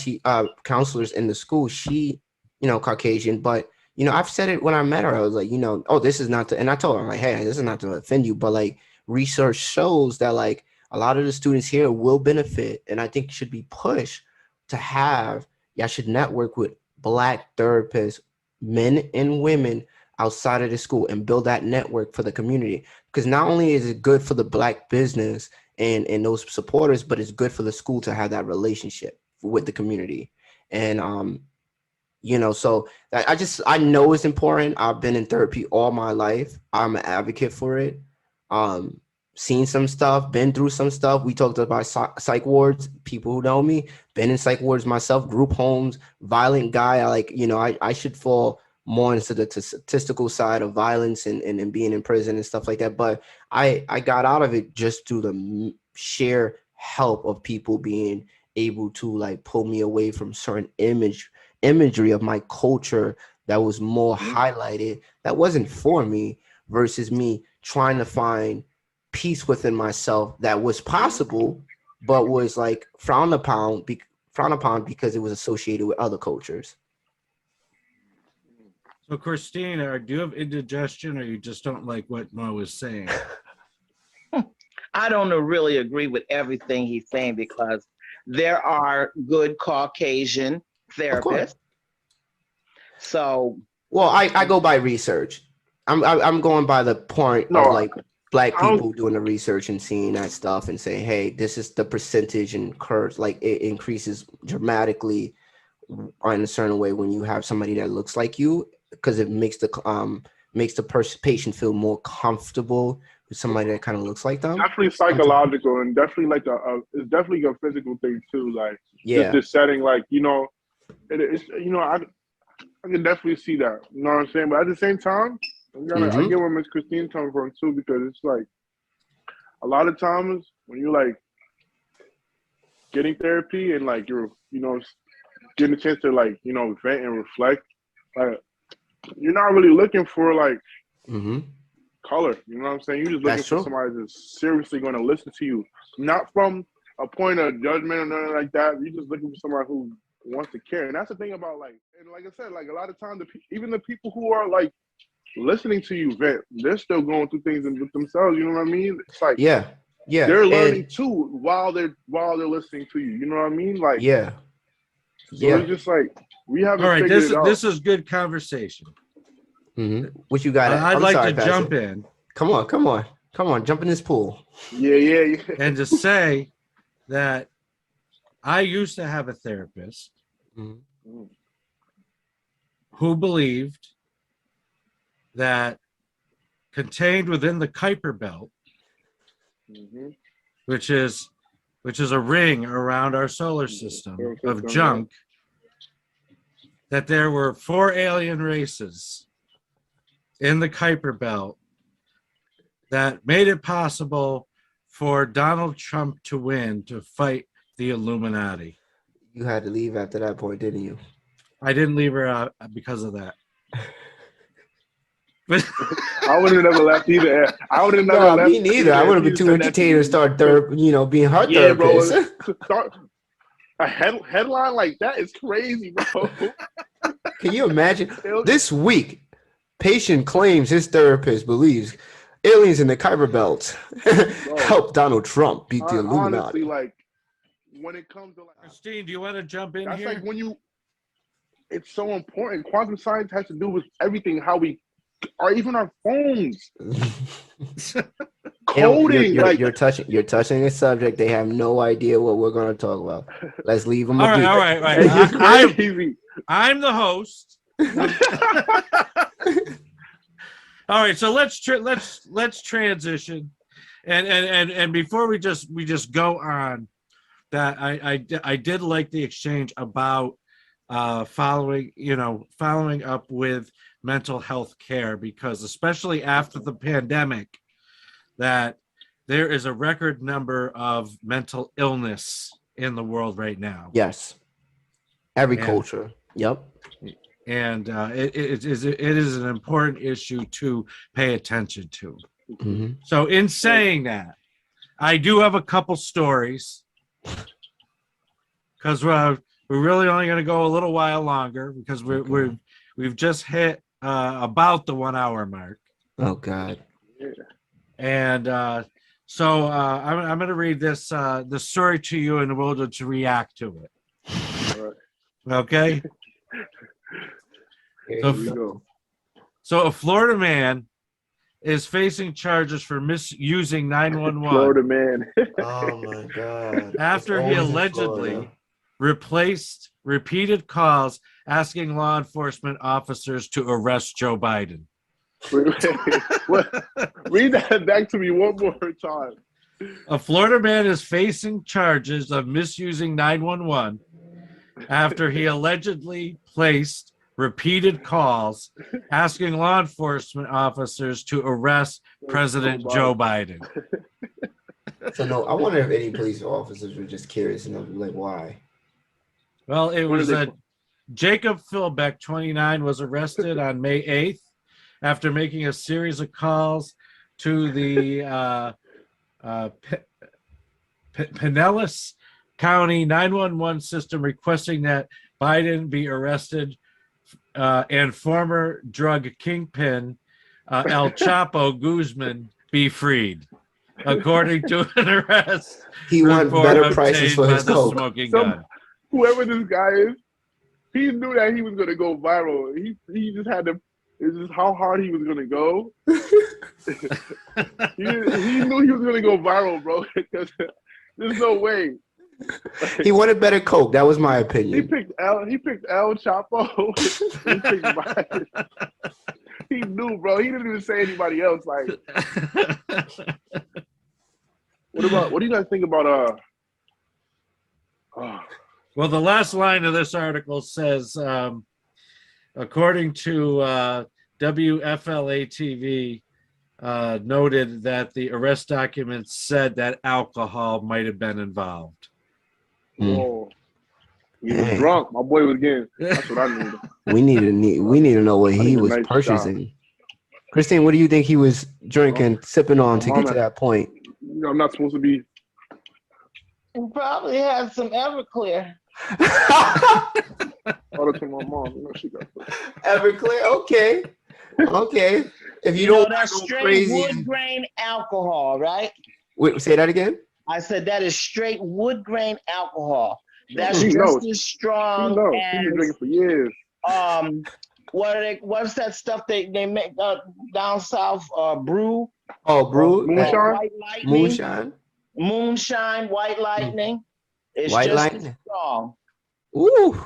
S5: counselors in the school, she, you know, Caucasian, but you know, I've said it when I met her. I was like, you know, oh, this is not to, and I told her, like, hey, this is not to offend you, but like research shows that like a lot of the students here will benefit, and I think should be pushed to have, y'all should network with Black therapists, men and women outside of the school, and build that network for the community. Because not only is it good for the Black business and those supporters, but it's good for the school to have that relationship with the community. And you know, so I know it's important. I've been in therapy all my life. I'm an advocate for it. Seen some stuff, been through some stuff. We talked about psych wards. People who know me, been in psych wards myself, group homes, violent guy. I should fall more into the statistical side of violence and being in prison and stuff like that. But I got out of it just through the sheer help of people being able to like pull me away from certain imagery of my culture that was more highlighted, that wasn't for me, versus me trying to find peace within myself that was possible, but was like frowned upon because it was associated with other cultures.
S3: So, Christina, do you have indigestion, or you just don't like what Mo is saying?
S6: I don't really agree with everything he's saying, because there are good Caucasian therapists. So,
S5: well, I go by research. I'm going by the point of like Black people doing the research and seeing that stuff and saying, hey, this is the percentage and curves. Like it increases dramatically in a certain way when you have somebody that looks like you, because it makes the patient feel more comfortable with somebody that kind of looks like them.
S7: Definitely psychological, and definitely like it's definitely a physical thing too. Like just this setting, like, you know, it's, you know, I can definitely see that. You know what I'm saying? But at the same time, I get where Miss Christine coming from too, because it's like a lot of times when you're like getting therapy and like you're, you know, getting a chance to like, you know, vent and reflect, like you're not really looking for like color. You know what I'm saying? You're just looking for somebody that's seriously going to listen to you, not from a point of judgment or nothing like that. You're just looking for somebody who wants to care. And that's the thing about like, and like I said, like a lot of times, even the people who are like listening to you vent, they're still going through things with themselves. You know what I mean? It's like they're learning too while they're listening to you. You know what I mean? Like it's just like we haven't.
S3: All right,
S7: figured it out.
S3: This is good conversation.
S5: What you got?
S3: I'd like to jump in.
S5: Come on, jump in this pool.
S7: Yeah.
S3: And to say that I used to have a therapist who believed that contained within the Kuiper Belt, which is a ring around our solar system of junk, that there were 4 alien races in the Kuiper Belt that made it possible for Donald Trump to win, to fight the Illuminati.
S5: You had to leave after that point, didn't you?
S3: I didn't leave her out because of that. But
S7: I would have never left either. I would have never left.
S5: Me neither. I would have been too entertained to start being her therapist.
S7: Bro, a headline like that is crazy, bro.
S5: Can you imagine? This week, patient claims his therapist believes Aliens in the Kuiper Belt help Donald Trump beat the Illuminati.
S7: Honestly, like when it comes to like
S3: Christine, do you want to jump in
S7: that's
S3: here?
S7: like when you. It's so important. Quantum science has to do with everything, how we, or even our phones. Coding.
S5: You're touching a subject. They have no idea what we're going to talk about. Let's leave them.
S3: All right. I'm the host. All right, so let's transition, and before we just go on, that I did like the exchange about following up with mental health care, because especially after the pandemic, that there is a record number of mental illness in the world right now.
S5: Yes, every culture. Yep.
S3: And it is an important issue to pay attention to.
S5: Mm-hmm.
S3: So in saying that, I do have a couple stories, because we're really only going to go a little while longer, because we've just hit about the 1 hour mark.
S5: Oh God.
S3: And so I'm going to read this story to you, and we'll just react to it. Okay. So a Florida man is facing charges for misusing 911.
S7: Florida man.
S5: Oh my God.
S3: After he allegedly replaced repeated calls asking law enforcement officers to arrest Joe Biden.
S7: Read that back to me one more time.
S3: A Florida man is facing charges of misusing 911 after he allegedly placed repeated calls asking law enforcement officers to arrest President Joe Biden.
S5: So no, I wonder if any police officers were just curious enough to be like, why?
S3: Well, it was Jacob Philbeck, 29, was arrested on May 8th after making a series of calls to the Pinellas County 911 system requesting that Biden be arrested and former drug kingpin El Chapo Guzman be freed, according to an arrest.
S5: He wants better prices for his coke.
S3: Smoking gun.
S7: Whoever this guy is, he knew that he was going to go viral. He just had to. It's just how hard he was going to go. he knew he was going to go viral, bro. Because there's no way.
S5: He wanted better coke. That was my opinion.
S7: He picked El Chapo. He picked Biden. He knew, bro. He didn't even say anybody else. Like, what do you guys think about
S3: Well, the last line of this article says, according to WFLA TV, noted that the arrest documents said that alcohol might have been involved.
S7: Oh, he was drunk. My boy was getting. That's what I needed.
S5: We need to know what he was purchasing. Christine, what do you think he was drinking, sipping on to get to that point?
S7: You know, I'm not supposed to be.
S6: He probably had some Everclear.
S7: Order to my mom. You know, she got
S5: Everclear. Okay. If you don't
S6: that's
S5: go
S6: straight
S5: crazy
S6: wood grain alcohol, right?
S5: Wait, say that again.
S6: I said that is straight wood grain alcohol. That's
S7: He
S6: just
S7: knows.
S6: as strong
S7: He's been
S6: as
S7: drinking for years.
S6: what's that stuff they make down south? Brew.
S5: Oh, brew.
S7: Moonshine.
S6: White lightning.
S5: Moonshine.
S6: White lightning. It's
S5: White
S6: just
S5: lightning.
S6: as strong.
S5: Ooh.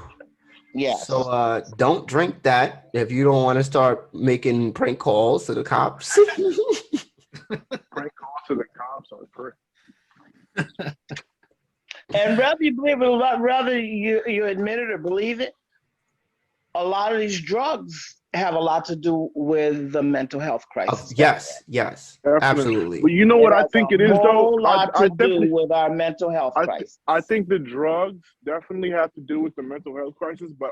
S6: Yes.
S5: So don't drink that if you don't want to start making prank calls to the cops.
S7: Prank calls to the cops are perfect.
S6: And whether you believe it or not, whether you admit it or believe it, a lot of these drugs have a lot to do with the mental health crisis.
S5: Yes,
S7: Definitely.
S5: absolutely.
S7: But you know what I think it is, though?
S6: whole lot
S7: I
S6: to do with our mental health crisis.
S7: I think the drugs definitely have to do with the mental health crisis, but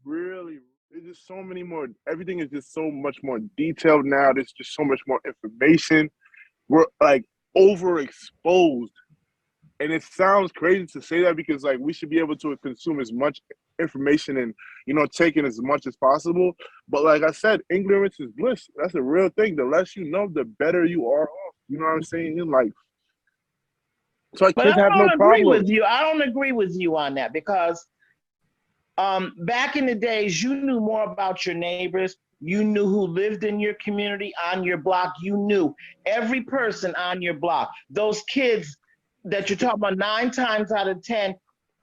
S7: there's just so many more. Everything is just so much more detailed now. There's just so much more information. We're like overexposed. And it sounds crazy to say that because like we should be able to consume as much information and, you know, taking as much as possible. But like I said, ignorance is bliss. That's a real thing. The less you know, the better you are off. You know what I'm saying? In life. So
S6: But
S7: kids
S6: I
S7: have no
S6: don't agree
S7: problem.
S6: with you. I don't agree with you on that because back in the days, you knew more about your neighbors. You knew who lived in your community, on your block. You knew every person on your block. Those kids that you're talking about, 9 times out of 10,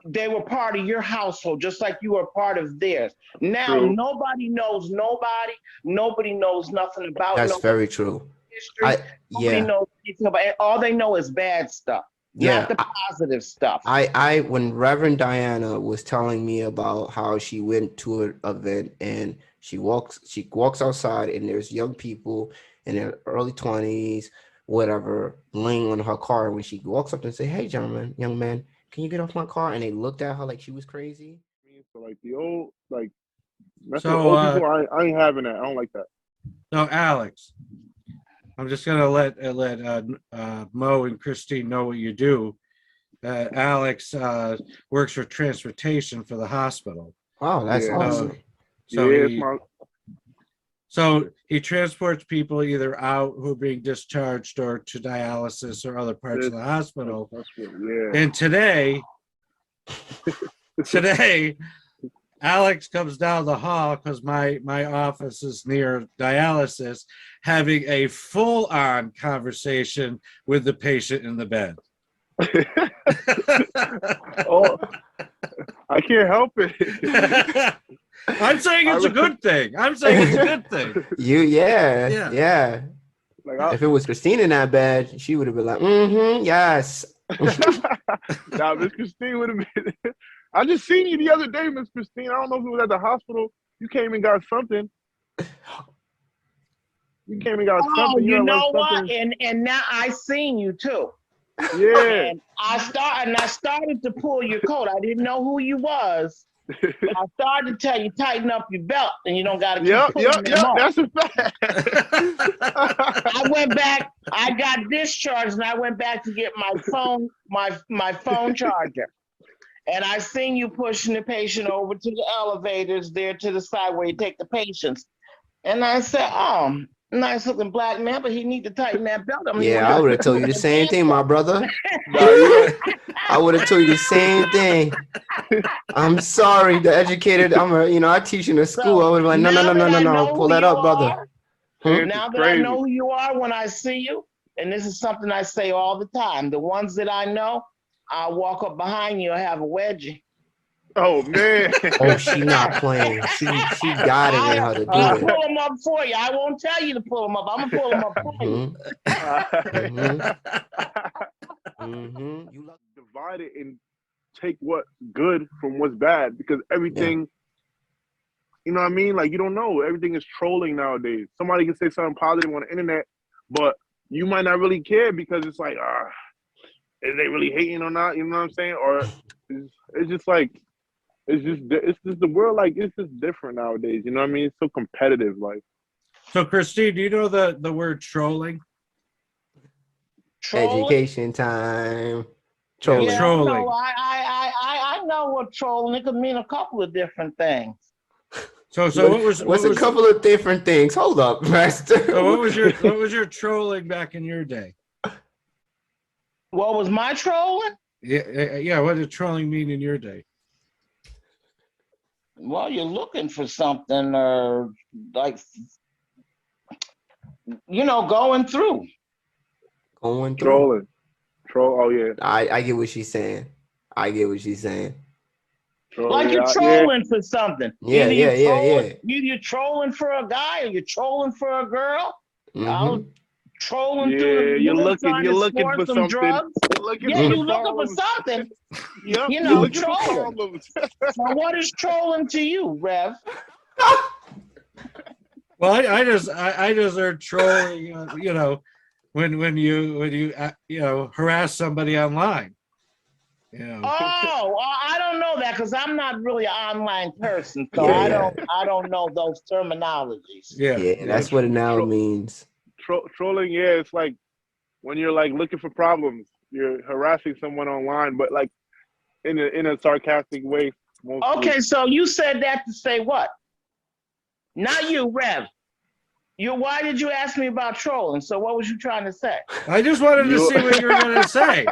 S6: they were part of your household, just like you were part of theirs. Now,
S7: True.
S6: nobody knows nobody. Nobody knows nothing about
S5: That's
S6: nobody.
S5: very true.
S6: History. Nobody knows anything about it. All they know is bad stuff, not the positive stuff.
S5: When Reverend Diana was telling me about how she went to an event and she walks outside and there's young people in their early 20s, whatever, laying on her car. When she walks up and say, "Hey, gentlemen, young man, can you get off my car?" And they looked at her like she was crazy.
S7: So like the old, like, that's
S3: So,
S7: what old people, I ain't having that. I don't like that.
S3: So, Alex, I'm just gonna let Mo and Christine know what you do. Alex works for transportation for the hospital.
S5: Wow, that's awesome.
S3: So he transports people either out who are being discharged or to dialysis or other parts of the hospital. And today, Alex comes down the hall because my office is near dialysis, having a full-on conversation with the patient in the bed.
S7: Oh, I can't help it.
S3: I'm saying it's a good thing. I'm saying it's a good thing.
S5: Yeah. Like if it was Christine in that bed, she would have been like, yes.
S7: Nah, Miss Christine would have been. I just seen you the other day, Miss Christine. I don't know if it was at the hospital. You came and got something. You came and got something.
S6: Oh, you know what? And now I seen you too.
S7: Yeah.
S6: And I started to pull your coat. I didn't know who you was. I started to tell you tighten up your belt, and you don't got to keep pulling them off.
S7: That's a fact.
S6: I went back. I got discharged, and I went back to get my phone, my phone charger. And I seen you pushing the patient over to the elevators there to the side where you take the patients. And I said, "Oh, nice looking black man, but he need to tighten that belt."
S5: I would have told you the same thing, my brother. I would have told you the same thing. I'm sorry, the educated. I teach in a school. I would have been like, no, pull that up, brother.
S6: Now that I know who you are when I see you, and this is something I say all the time, the ones that I know, I'll walk up behind you and have a wedgie.
S7: Oh man!
S5: Oh, she not playing. She got it in her to do
S6: I'll
S5: it.
S6: pull them up for you. I won't tell you to pull them up. I'm gonna pull them up for you.
S7: You divide it and take what's good from what's bad, because everything, you know what I mean? Like, you don't know. Everything is trolling nowadays. Somebody can say something positive on the internet, but you might not really care because it's like, is they really hating or not? You know what I'm saying? Or it's just like, it's just the world, like, it's just different nowadays. You know what I mean? It's so competitive. Like,
S3: so Christine, do you know the word trolling?
S5: Education time. Trolling.
S6: Yeah,
S3: Trolling.
S6: No, I know what trolling. It could mean a couple of different things.
S3: So
S5: what's a couple of different things? Hold up, Master.
S3: So what was your trolling back in your day?
S6: What was my trolling?
S3: Yeah. What did trolling mean in your day?
S6: Well, you're looking for something, or like, going through.
S7: Trolling. Oh yeah.
S5: I get what she's saying.
S6: Like you're trolling for something.
S5: Yeah.
S6: Either you're trolling for a guy or you're trolling for a girl. Trolling through.
S7: You're looking for something.
S6: Drugs. You're looking for something.
S7: Yep.
S6: Trolling. So what is trolling to you, Rev?
S3: Well, I just heard trolling. When you harass somebody online.
S6: Oh, I don't know that because I'm not really an online person, so I don't know those terminologies.
S5: Yeah, that's what it now means.
S7: Trolling, it's like when you're like looking for problems, you're harassing someone online, but like in a sarcastic way
S6: Okay, so you said that to say what? Not you, Rev. Why did you ask me about trolling? So what was you trying to say?
S3: I just wanted to see what you were going to say.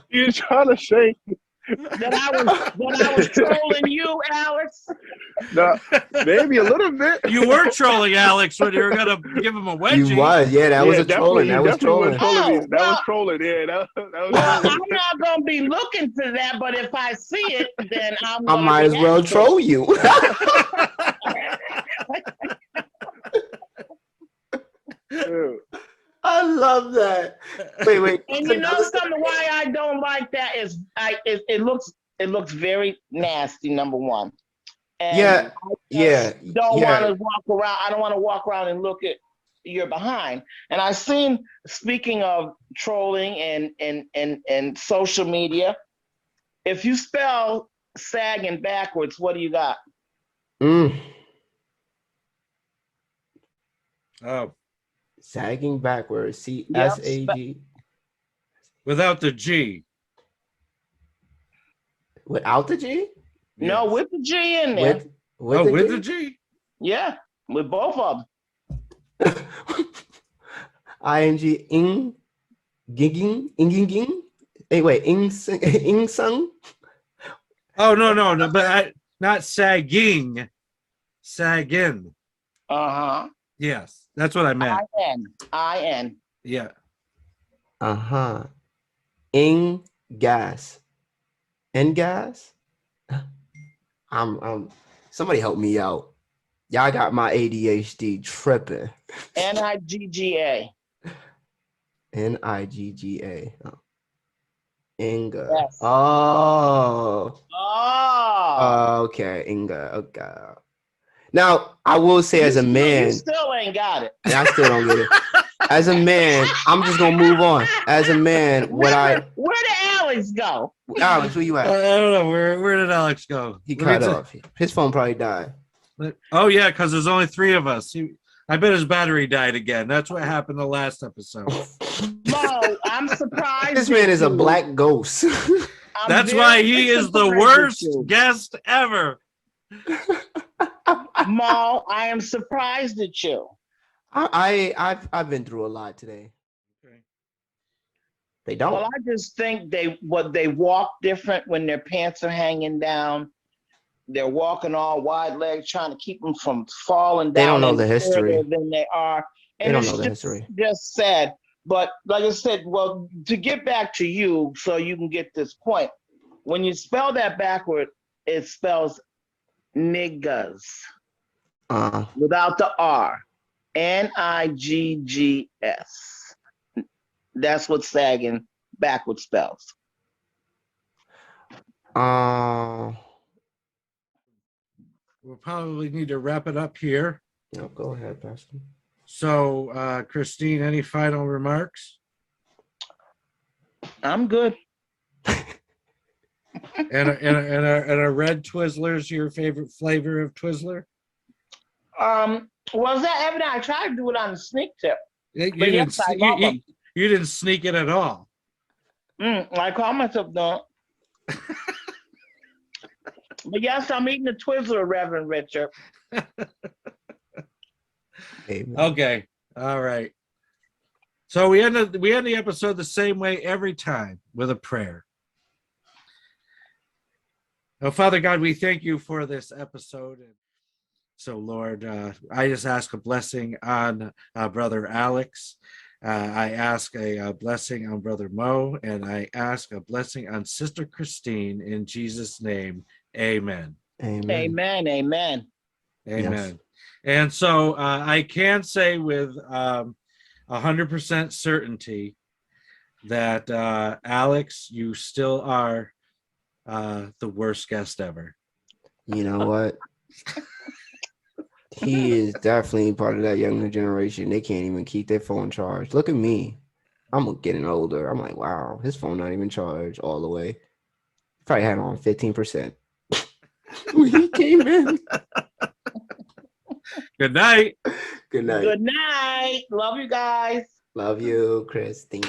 S7: You're trying to say
S6: That I was trolling you, Alex?
S7: no, maybe a little bit.
S3: You were trolling Alex when you were going to give him a wedgie.
S5: You was, yeah. That was a trolling. That was trolling.
S7: That was trolling. Yeah, that was
S6: Well,
S7: trolling.
S6: I'm not gonna be looking for that, but if I see it, then
S5: I might as well troll you.
S7: Yeah.
S5: I love that. Wait.
S6: And you know something? Why I don't like that is it looks very nasty. Number one. And
S5: Yeah.
S6: Don't want to walk around. I don't want to walk around and look at your behind. And I've seen. Speaking of trolling and social media, if you spell sagging backwards, what do you got?
S3: Oh,
S5: sagging backwards. CSAG.
S3: without the G.
S5: Without the G?
S6: No, with the G in there.
S5: With
S3: the G?
S6: Yeah, with both of them.
S5: ING ing gigging. Hey, wait, ing sung.
S3: Oh no, but not sagging, sagging. Yes, that's what I meant.
S6: I-N.
S3: Yeah.
S5: Ing gas. And gas. I'm. Somebody help me out. Y'all got my ADHD tripping.
S6: Nigga.
S5: Nigga. Oh. Inga.
S6: Yes.
S5: Oh. Okay, Inga. Okay. Now, I will say as a man.
S6: You still ain't got it.
S5: I still don't get it. As a man, I'm just going to move on. As a man,
S6: where did Alex go?
S5: Alex, where you at?
S3: I don't know. Where did Alex go?
S5: He cut off. His phone probably died.
S3: Oh, yeah, because there's only 3 of us. I bet his battery died again. That's what happened the last episode.
S6: Mo, I'm surprised.
S5: This man is a black ghost.
S3: That's why he is the worst guest ever.
S6: Mo, I am surprised at you.
S5: I've been through a lot today.
S3: Okay.
S5: They don't.
S6: Well, I just think they walk different when their pants are hanging down. They're walking all wide legs, trying to keep them from falling down.
S5: They don't know the history.
S6: Than they are. And
S5: they don't know the history.
S6: Just sad. But like I said, well, to get back to you, so you can get this point. When you spell that backward, it spells niggas without the R. Niggs. That's what sagging backwards spells.
S3: We'll probably need to wrap it up here.
S5: No, go ahead, Pastor.
S3: So, Christine, any final remarks?
S6: I'm good.
S3: And a red Twizzler's your favorite flavor of Twizzler?
S6: Was that evident? I tried to do it on the sneak tip.
S3: You didn't sneak it at all.
S6: I call myself dumb. But yes, I'm eating a Twizzler, Reverend Richard.
S5: Amen.
S3: Okay. All right. So we end the episode the same way every time, with a prayer. Oh, Father God, we thank you for this episode. So, Lord, I just ask a blessing on Brother Alex. I ask a blessing on Brother Mo, and I ask a blessing on Sister Christine in Jesus' name. Amen.
S5: Amen.
S6: Amen. Amen.
S3: Amen.
S5: Yes.
S3: And so I can say with 100% certainty that Alex, you still are the worst guest ever.
S5: You know what? He is definitely part of that younger generation. They can't even keep their phone charged. Look at me. I'm getting older. I'm like, wow, his phone not even charged all the way. Probably had on 15%. When he came in.
S3: Good night.
S5: Good night.
S6: Good night. Love you guys.
S5: Love you, Christine.